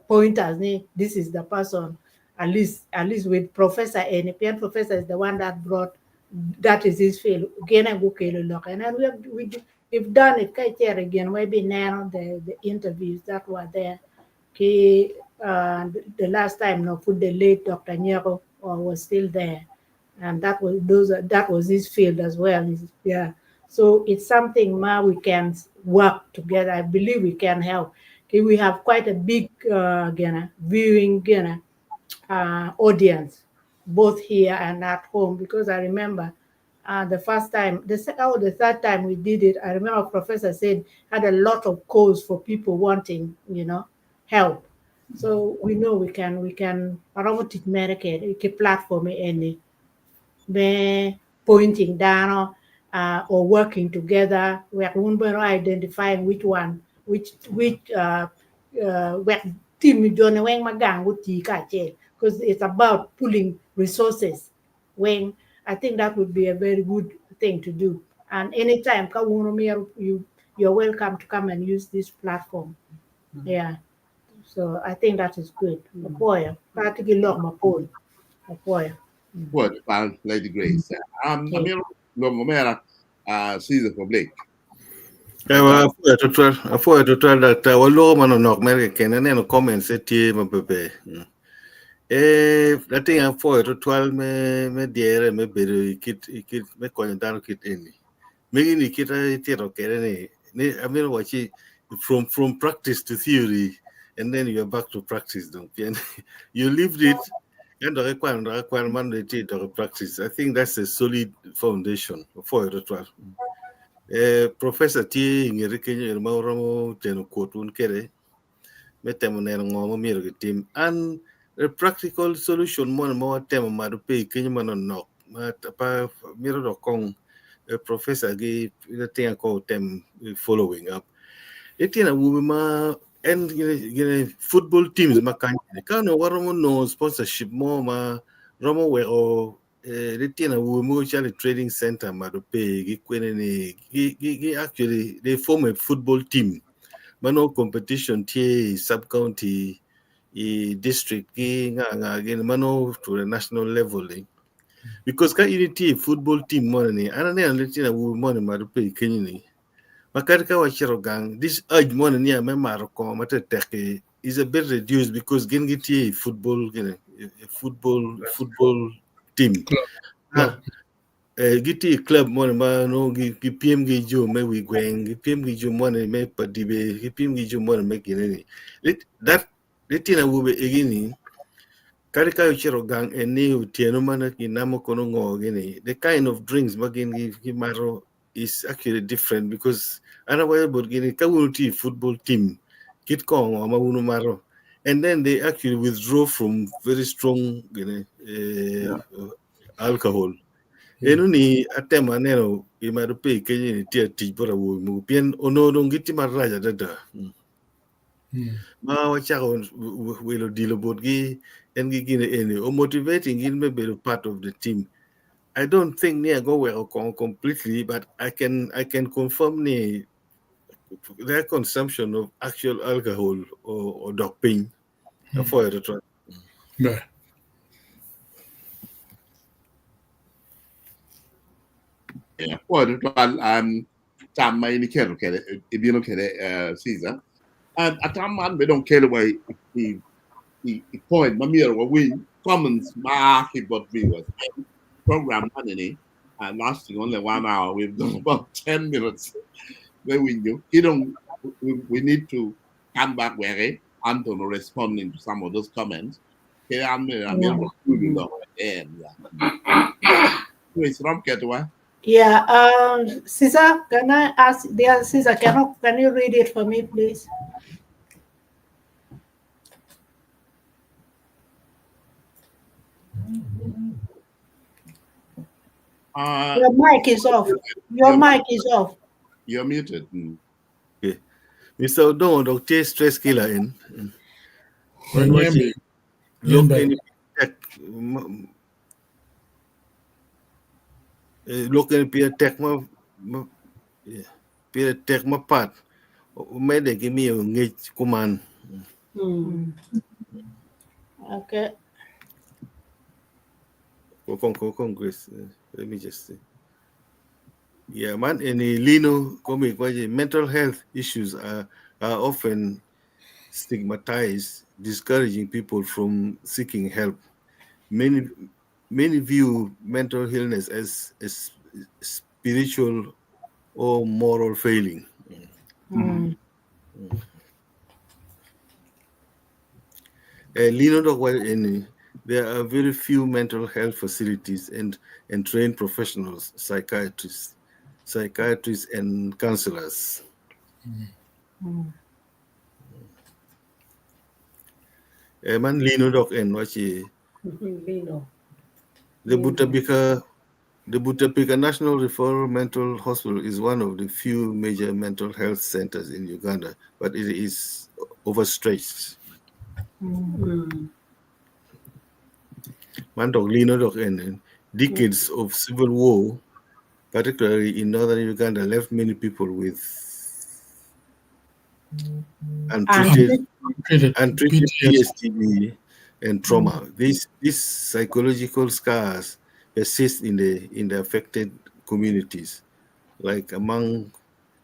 pointers. This is the person. At least with Professor N. Professor is the one that brought. That is his field. Again, and we've done it. Again, maybe now the interviews that were there. The last time, no, put the late Dr. Nyero was still there, and that was his field as well. Yeah. So it's something we can work together. I believe we can help. Okay, we have quite a big viewing audience, both here and at home, because I remember the third time we did it, I remember Professor said had a lot of calls for people wanting, help. So we know we can around it Medicaid, platform any pointing down or working together. We are identifying which team John Wang Magang would because it's about pulling resources. When I think that would be a very good thing to do. And anytime you're welcome to come and use this platform. Yeah. So I think that is good. Boy, practically log my phone. Boy.
What Lady Grace?
Okay.
Amir Longomera, Caesar for Blake.
Ewa afuwa total that walo mano nok merke kene neno comments eti mapepe. I think afuwa total me diere me bedo ikit me konyo dano kit eni. Megi ni kita tiro kere ni amiro wachi from practice to theory and then you're back to practice don't you lived it and the requirement to practice. I think that's a solid foundation for total. Professor T ngiri Kenya mauramo teno kotun kere metemo neno ngomo miro ke team and a practical solution mo temo madu pe Kenya mano no ma pa miro do kong professor gi thing ko tem following up etina wubi ma and football teams ma kano waramo no sponsorship mo ma romo we o Retiana Wumu Charlie Trading Center Madope actually they form a football team. Mano competition T sub county district again mano to the national level because ka unity football team money and then Retiana Wumu money Madope Kenyani. Makarika Wachiro gang this urge money near Memarco Mateteke is a bit reduced because Gengiti football team. Giti club money ma no gi PM gi jo me we gweng gi PM gi jo money me padibe gi PM gi jo money me kineni that letina wube egini karika yochero gang eni utieno mana kinamo kono ngo gini the kind of drinks magin gi maro is actually different because otherwise burgini kawuti football team kit ko ngo ma maro and then they actually withdraw from very strong alcohol. Ni atema neno imarupe Kenya ni tia tijbora wo mu pien ono ngiti maraja dada. Ma wacha welo dilo bodgi and gine ene o motivating in me be part of the team. I don't think near go well completely, but I can confirm their consumption of actual alcohol or doping for it.
Yeah.
Well, time my indicator, if you look at it, Caesar. And at time man, we don't care away the point, Mamir, what we comments, market, but viewers. Program money, and lasting only 1 hour. We've done about 10 minutes. Where we do, we need to come back where Anton responding to some of those comments. ke amir do en ya wis rom ke to
Yeah, Caesar, can I ask, dear Caesar, can you read it for me, please? Your mic is off. Your mic is off.
You're muted.
Okay. Mr. Odong, Dr. Stress Killer in. When
Yeah,
watching
yeah,
look
yeah.
in tech, look in Peer Tech, Peer Tech, my part. May they give me a ngage command.
Okay.
Congress. Let me just say. Yeah, man, any Lino comic, mental health issues are often stigmatized, discouraging people from seeking help. Many view mental illness as spiritual or moral failing. There are very few mental health facilities and trained professionals, psychiatrists and counselors. Man Lino Doc and Wachi. The Butapika National Referral Mental Hospital is one of the few major mental health centers in Uganda, but it is overstretched. Mandok Lino Doc and decades of civil war, particularly in northern Uganda, left many people with untreated PTSD and trauma. These psychological scars persist in the affected communities, like among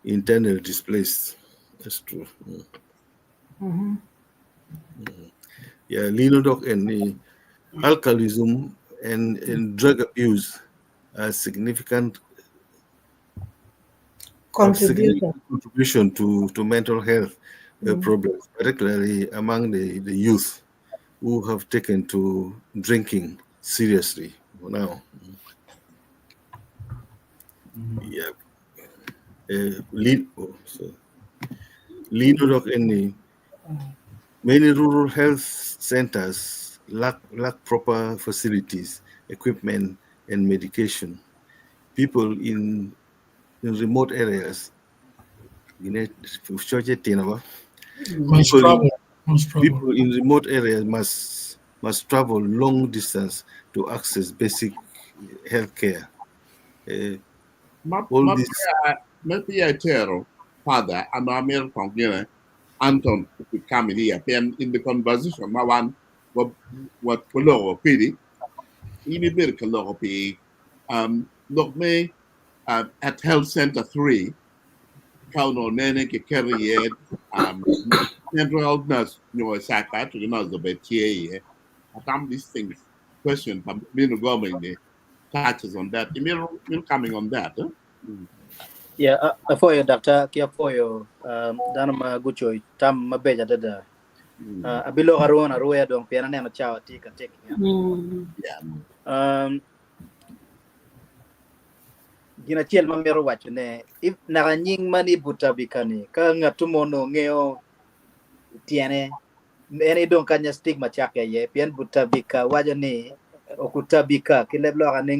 internal displaced. That's true. Yeah, Linodoc and alcoholism and drug abuse are significant contribution to mental health problems, particularly among the youth who have taken to drinking seriously now. Yeah. Linodoc and many rural health centers lack proper facilities, equipment, and medication. People in remote areas, people in remote areas must travel long distance to access basic health care. All this.
Maybe I tell father, I'm American from Anton could come in here, and in the conversation, my one, what below pity, even very low pay. Look me at Health Center 3, count on Nene carry mental health nurse, psychiatric nurse, the bed here. These things, question from the government, touches on that. You're coming on that.
Yeah, for your doctor, kia for your danama guchoy tam mabeja dada. Abilo harona ruya dong piana nema chawa tika take. Gina chiel mamero wacho ne if nakanying mani buta bikani ka ngatumono ngeo tiene ene dong kanya stigma chake ye pian buta bika wajo ni okutabika kileblo kani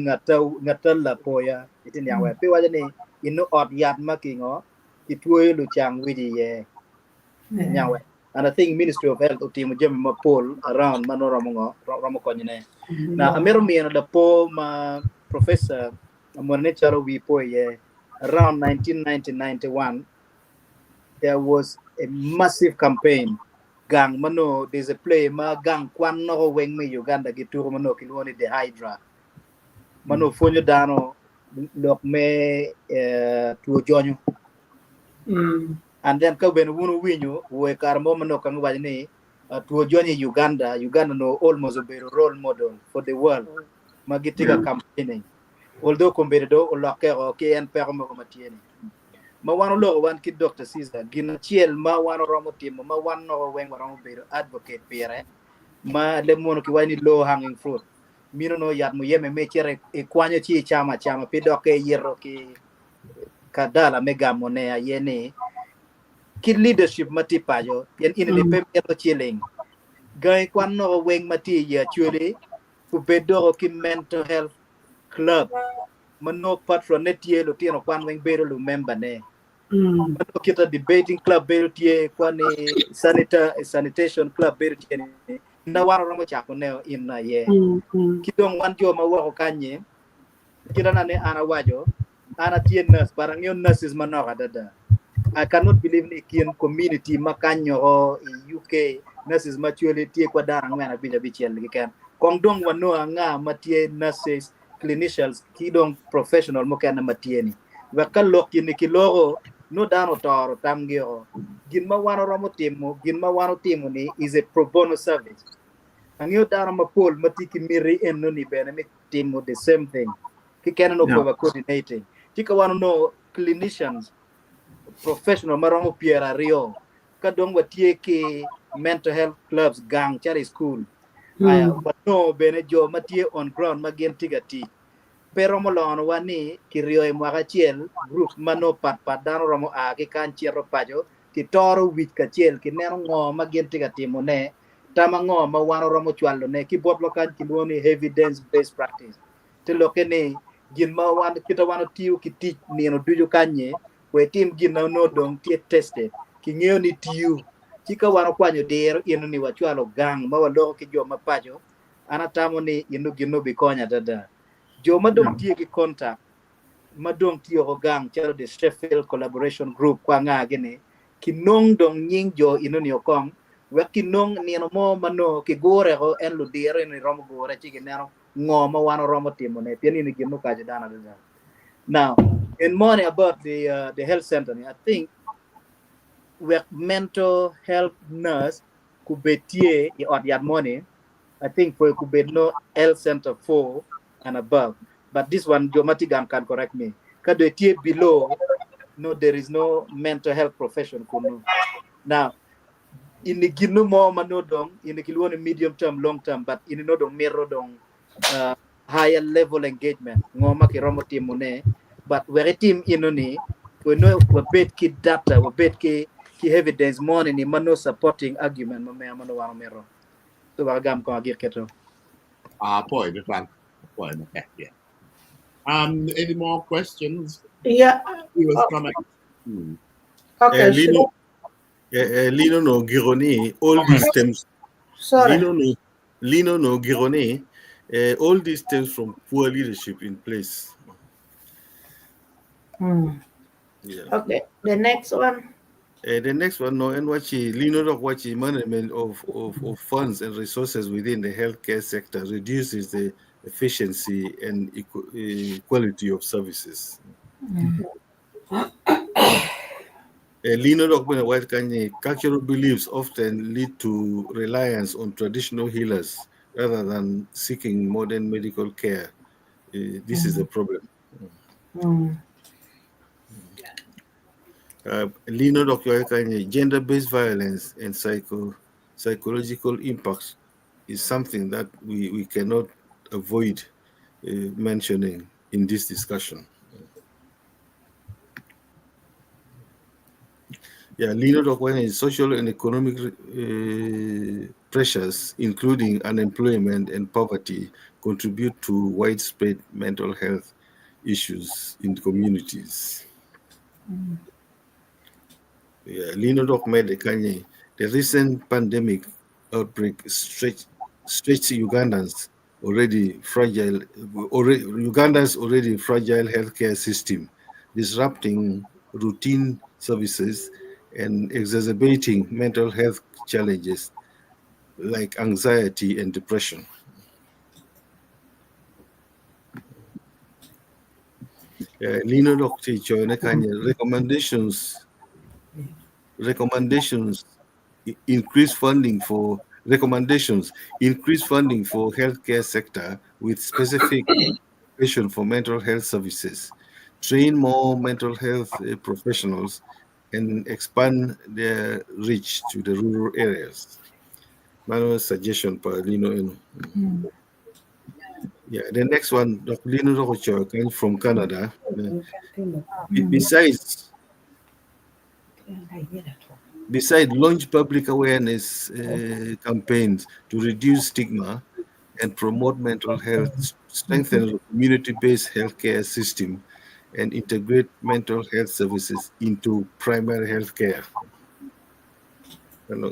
ngatala poya itin yang we pi wajo ni inu od yat makingo kitwe lu chang wiji ye yang we. And I think Ministry of Health utim jam ma poll around manoromongo ramokonyne na amero mi na po ma professor Morne Charo Wipo, around 1990-91, there was a massive campaign. Gang mano, there's a play ma gang kwan no weng me Uganda gituro mano kilwoni the Hydra. Mano fonyo dano lok me tuo jonyo. And then ka ben wunu winyo we karmo mano kang wajni tuo jonyo Uganda no almost a role model for the world. Magitika campaigning. Although competitor or locker or KN permo matieni. Ma one lo one kid Dr. Caesar, gina chiel ma one romo team, ma one no weng romo advocate pere. ma le mono ki wani low hanging fruit mino no yat mo yeme me chere e kwanyo chi chama pido ke yero ki kadala mega monea yene ki leadership mati pajo yen in ne pe to chilling gai kwan no weng mati ya chule ku bedo ki mental health club mano patronet ye lo tieno kwan weng bero lu member ne mano kita debating club bero tie kwan sanitation club bero tie na waro ramo chako ne in na ye kidong wan jo ma wako kanye kira na ne ana wajo ana tie nurse parang yon nurses manoka dada I cannot believe ni kian community makanyo o UK nurses machuali tie kwa darang mena bija bichiel gikan kong dong wano nga matie nurses clinicians kidong professional mo kana matieni wakal lok ni kilogo no dano toro tamgio gin ma wano ramo timo gin ma wano timo ni is a pro bono service angyo dano mapol matiki miri enno ni benefit timo the same thing ki kana no kwa coordinating tika wano no clinicians professional maromo Pierre Rio kadong watie ki mental health clubs gang chari school aya wano bene jo matie on ground magien tigati pero molon wani ki rio e mwaka chiel group mano pat dano romo a ki kan chiero pajo ki toro wich ka chiel ki neno ngo magien tigati mone tama ngo ma wano romo chwalo ne ki botlo kan ki luoni evidence based practice te lokene gin ma wan kita wano tiu ki tich nino duju kanye we tim gin no dong tie tested ki ngeo ni tiu chika wano kwanyo der ino ni wachwalo gang ma waloko ki jo mapajo anatamo ni ino gino bikonya dada jo madong tie ki contact madong tie ko gang chalo the Sheffield collaboration group kwa nga gini kinong dong nying jo ino ni okong we kinong ni no mo mano ki gore ko en lu der ni romo gore chiki nero ngoma wano romo timo ne pieni ni gino ka dana dada. Now in morning about the health center I think we mental health nurse kubetie or yard money I think for could no health center 4 and above but this one Jomatigan can correct me kado tie below no there is no mental health profession kuno now in the ginu mo manodong in the kilone medium term long term but in no dong mirror dong higher level engagement ngoma ki romo timune but where team inoni we know we bet ki data we bet ki evidence more ni mano supporting argument mano wano mero so bagam ko agir keto
point Dwan point yeah any more questions
Yeah. Okay.
Lino no Gironi, all these stems.
Sorry.
Lino no Gironi, all these stems from poor leadership in place. Yeah.
Okay. The next one.
The next one, no, and Lino Wachi management of funds and resources within the healthcare sector reduces the efficiency and quality of services. Lino White Kanye, cultural beliefs often lead to reliance on traditional healers rather than seeking modern medical care. This is a problem. Lino Kanye, gender-based violence and psychological impacts is something that we cannot avoid mentioning in this discussion. Yeah, Lino Dokwane is social and economic pressures, including unemployment and poverty, contribute to widespread mental health issues in communities. Yeah, Lino Dokmede Kanye, the recent pandemic outbreak stretched Ugandans already fragile healthcare system, disrupting routine services and exacerbating mental health challenges like anxiety and depression. Lino Doctor recommendations increase funding for healthcare sector with specific education for mental health services, train more mental health professionals, and expand their reach to the rural areas. Manual suggestion for Lino. Yeah, the next one, Dr. Lino Rochoa, comes from Canada. Besides launch public awareness campaigns to reduce stigma and promote mental health, strengthen the community-based healthcare system, and integrate mental health services into primary healthcare. And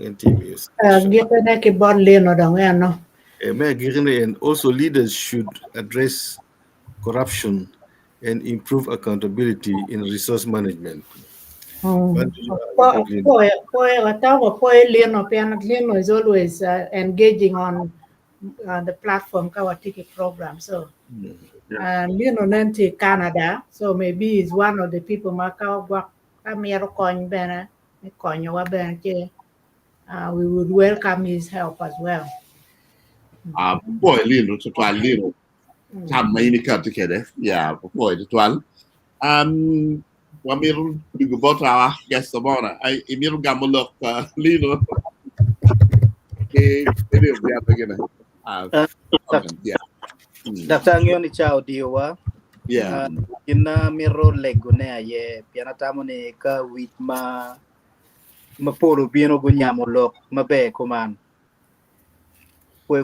also leaders should address corruption and improve accountability in resource management.
Leno is always engaging on the platform Kawatiki program. So Leno Nanti Canada, so maybe he's one of the people Macau Kamero Coin Banner, Konyo Banner. We would welcome his help as well.
Boy, Lino, to twal Lino. Tam may ni cut together. Yeah, boy, to twal. Wamiru Bigobota, guess the bona. I Emiru Gamulok, Lino. Yeah.
Dr. Ngioni Chao Diwa.
Yeah.
Ina miro legune ye pianatamo ni ka wit mapuro bieno gunyamo lok mabe kuman. Foi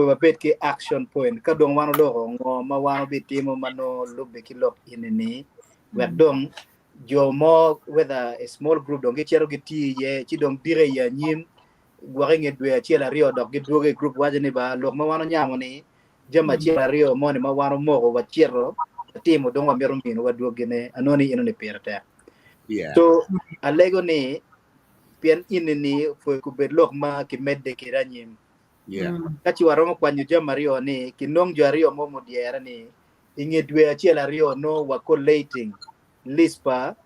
mabet ki action point ka dong wano lo ngo mawano bitimo mano lubbe ki lok inini wek dong jo mo whether a small group dong chero giti ye chi dong dire ya nyim gware ngedwe chiela rio dok gidwoge group wajeni ba lok mawano nyamo ni jama chiela rio mo ni mawano mo wa chero timo dong wa mero mino wa dwogene anoni inone perata.
Yeah.
So alego ni pian inini foi kubet lok ma ki medde ki ranyim.
Yeah.
Kachi waromo kwa nyuja mario ni kinong jario momo diera ni ingedwe achiela rio no wa collating lispa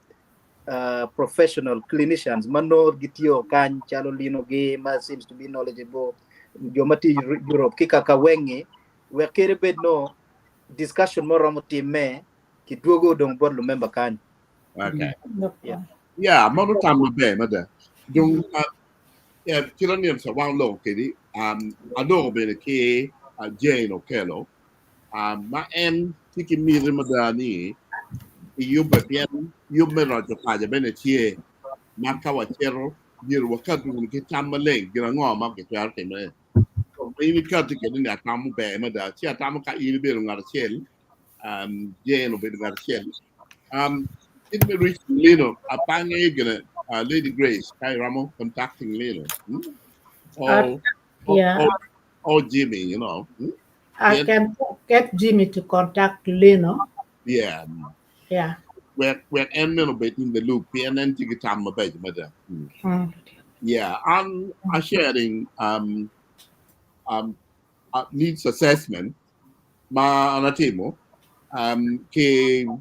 professional clinicians mano gitio kan chalo lino ge ma seems to be knowledgeable jomati Europe kika kawengi we kere bed no discussion moromo time ki duogo dong bod lu member kan.
Okay.
Yeah.
Yeah, mono time be mother. Dung yeah, Chilonian sa wang lo kidi. Ado be the ke Jane Okelo. Ma en tiki mi rimadani yubba pian yubba rojo kaja bene chie makawa chero bir wakatu ki tamale gira ngoma ke char ke me. Ini kati ke ni atamu be mada chi atamu ka ini be ngar chel Jane obe ngar chel. It may reach Lino, a pang agent, Lady Grace, Kai Ramo contacting Lino. Or Jimmy, you know.
I can get Jimmy to contact Leno.
Yeah.
Yeah.
We're ending a bit in the loop, and then take it time about mother. Yeah, I'm sharing needs assessment. Ma anatemo ke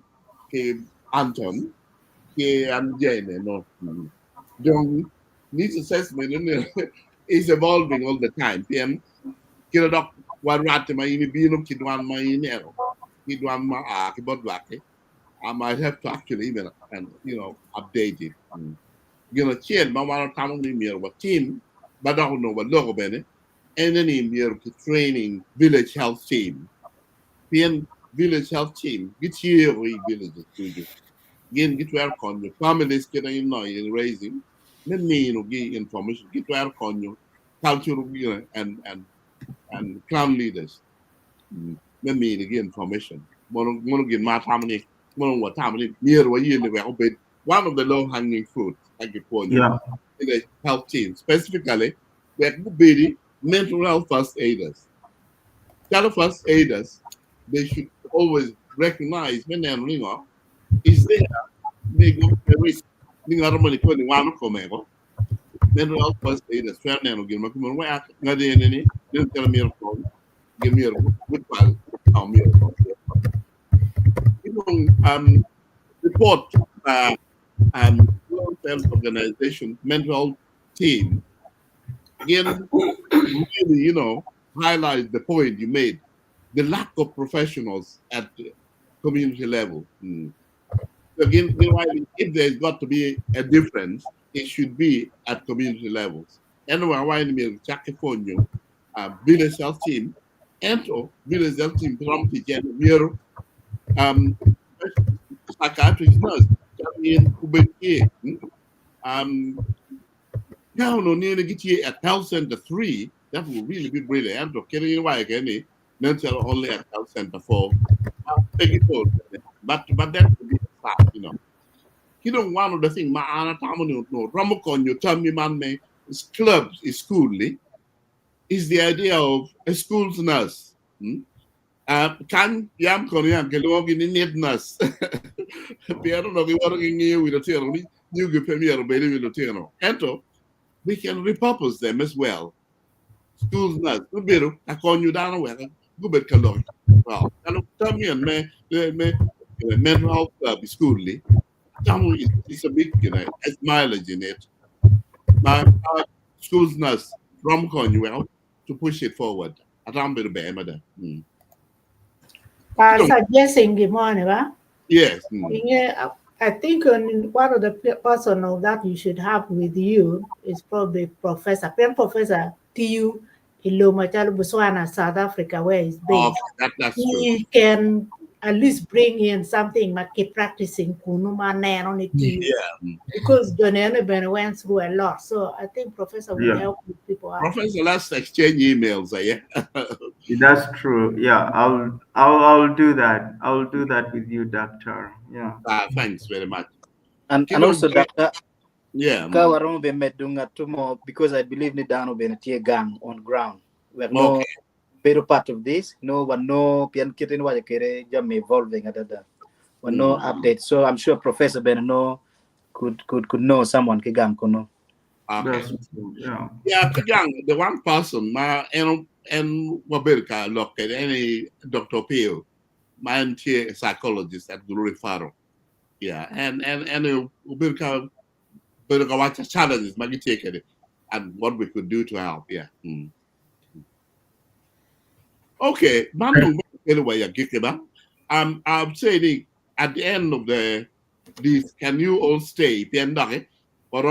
Anton ke Jane no. Don't needs assessment is evolving all the time. PM kila dok one rat ma ini bino kidwan ma ini ero kidwan ma kibod lake. I might have to actually even and update it. Chill ma wana tamu ni mier wa team but don't know what logo bene and then in mier training village health team. PM village health team get here we villages to get work on your families getting in raising. Let me give information, get work on your cultural and clan leaders. Let me give information. Mono give my family, mono what family near where you live. One of the low hanging fruit, like you call the health team, specifically, we could be mental health first aiders. Child first aiders, they should always recognize when they're is there they go to risk. Normally, one of mental health first aiders, fair name, give me a way, not in any, didn't tell me a phone, give me a good one, report World Health Organization mental health team again really highlight the point you made, the lack of professionals at the community level. Again, if there's got to be a difference, it should be at community levels. Anyway, why in me California, village health team, ento village health team from the January, um, psychiatrist nurse, in Kubeki, now no need to get you 1,003. That would really be brilliant. Okay, why again? Mental only 1,004. Take it all. But that would be a start, you know. You don't want the thing, my Anna Tamano, no, Ramokon, you tell me, man, me, is clubs, is school, is the idea of a school's nurse. Can Yam Korean get along in the nurse? Piano, no, we want to get with the theory, you give me a baby with the theory. Ento, we can repurpose them as well. Schools nurse, good bit, I call you down, well, good bit, Kalong. Well, tell me, and me, mental health club is school, it's a big, it's mileage in it. My school's nurse from Cornwall to push it forward. I don't be the better.
Suggesting the morning, right?
Yes.
Yeah, I think one of the personnel that you should have with you is probably Professor T.U. Ilomachalo Botswana, South Africa, where he's based.
That's
He can at least bring in something like practicing Kunuma on it.
Yeah.
Because John went through a lot. So I think Professor will help people out.
Professor, let's exchange emails. Yeah.
That's true. Yeah, I'll do that. I'll do that with you, Doctor. Yeah.
Thanks very much.
And also, Doctor.
Yeah.
Kawarong be medunga tumo because I believe ni dano be na gang on ground. We have no pero part of this. No one no pian kitin wa kere jam evolving adada. One no update. So I'm sure Professor Benno could know someone ke gang kono.
Okay. Yeah, Kigang, the one person, my and Wabirka look at any Dr. Pio, my anti psychologist at Guru Faro. Yeah, and Wabirka watch challenges, maybe take it and what we could do to help. Yeah. Okay, anyway, you get it. I'm saying at the end of this, can you all stay? Or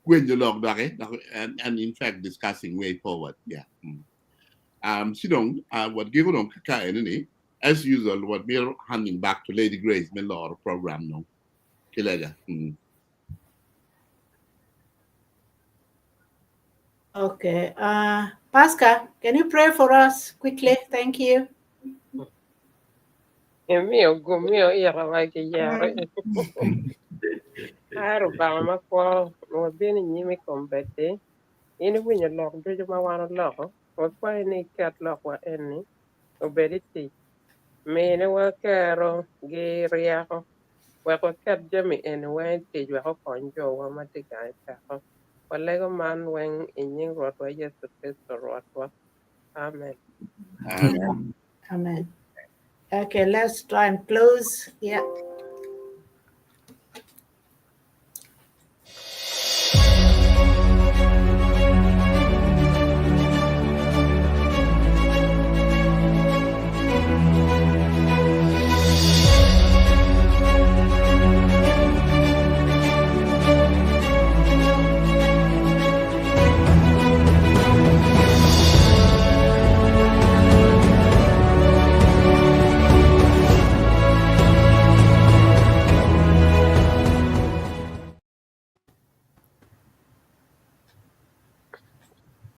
when you log and in fact discussing way forward. Yeah. What given on Kaka as usual, what we're handing back to Lady Grace Miller program no. Kilega.
Okay. Pascal, can you pray for us quickly? Thank you.
Mio gumio ira wake yare. Aro bang ma kwa mo bini nyimi kombete. Ini winya lok dojo ma wana loko. Wa kwa ini kat lok wa eni. Obediti. Mene wa kero gi riako. Wa kwa kat jami eni wen tij wa ko konjo wa matiga itako. Wa lego man wen inying rot wa Yesu Kristo rot wa. Amen.
Amen. Okay, let's try and close. Yeah.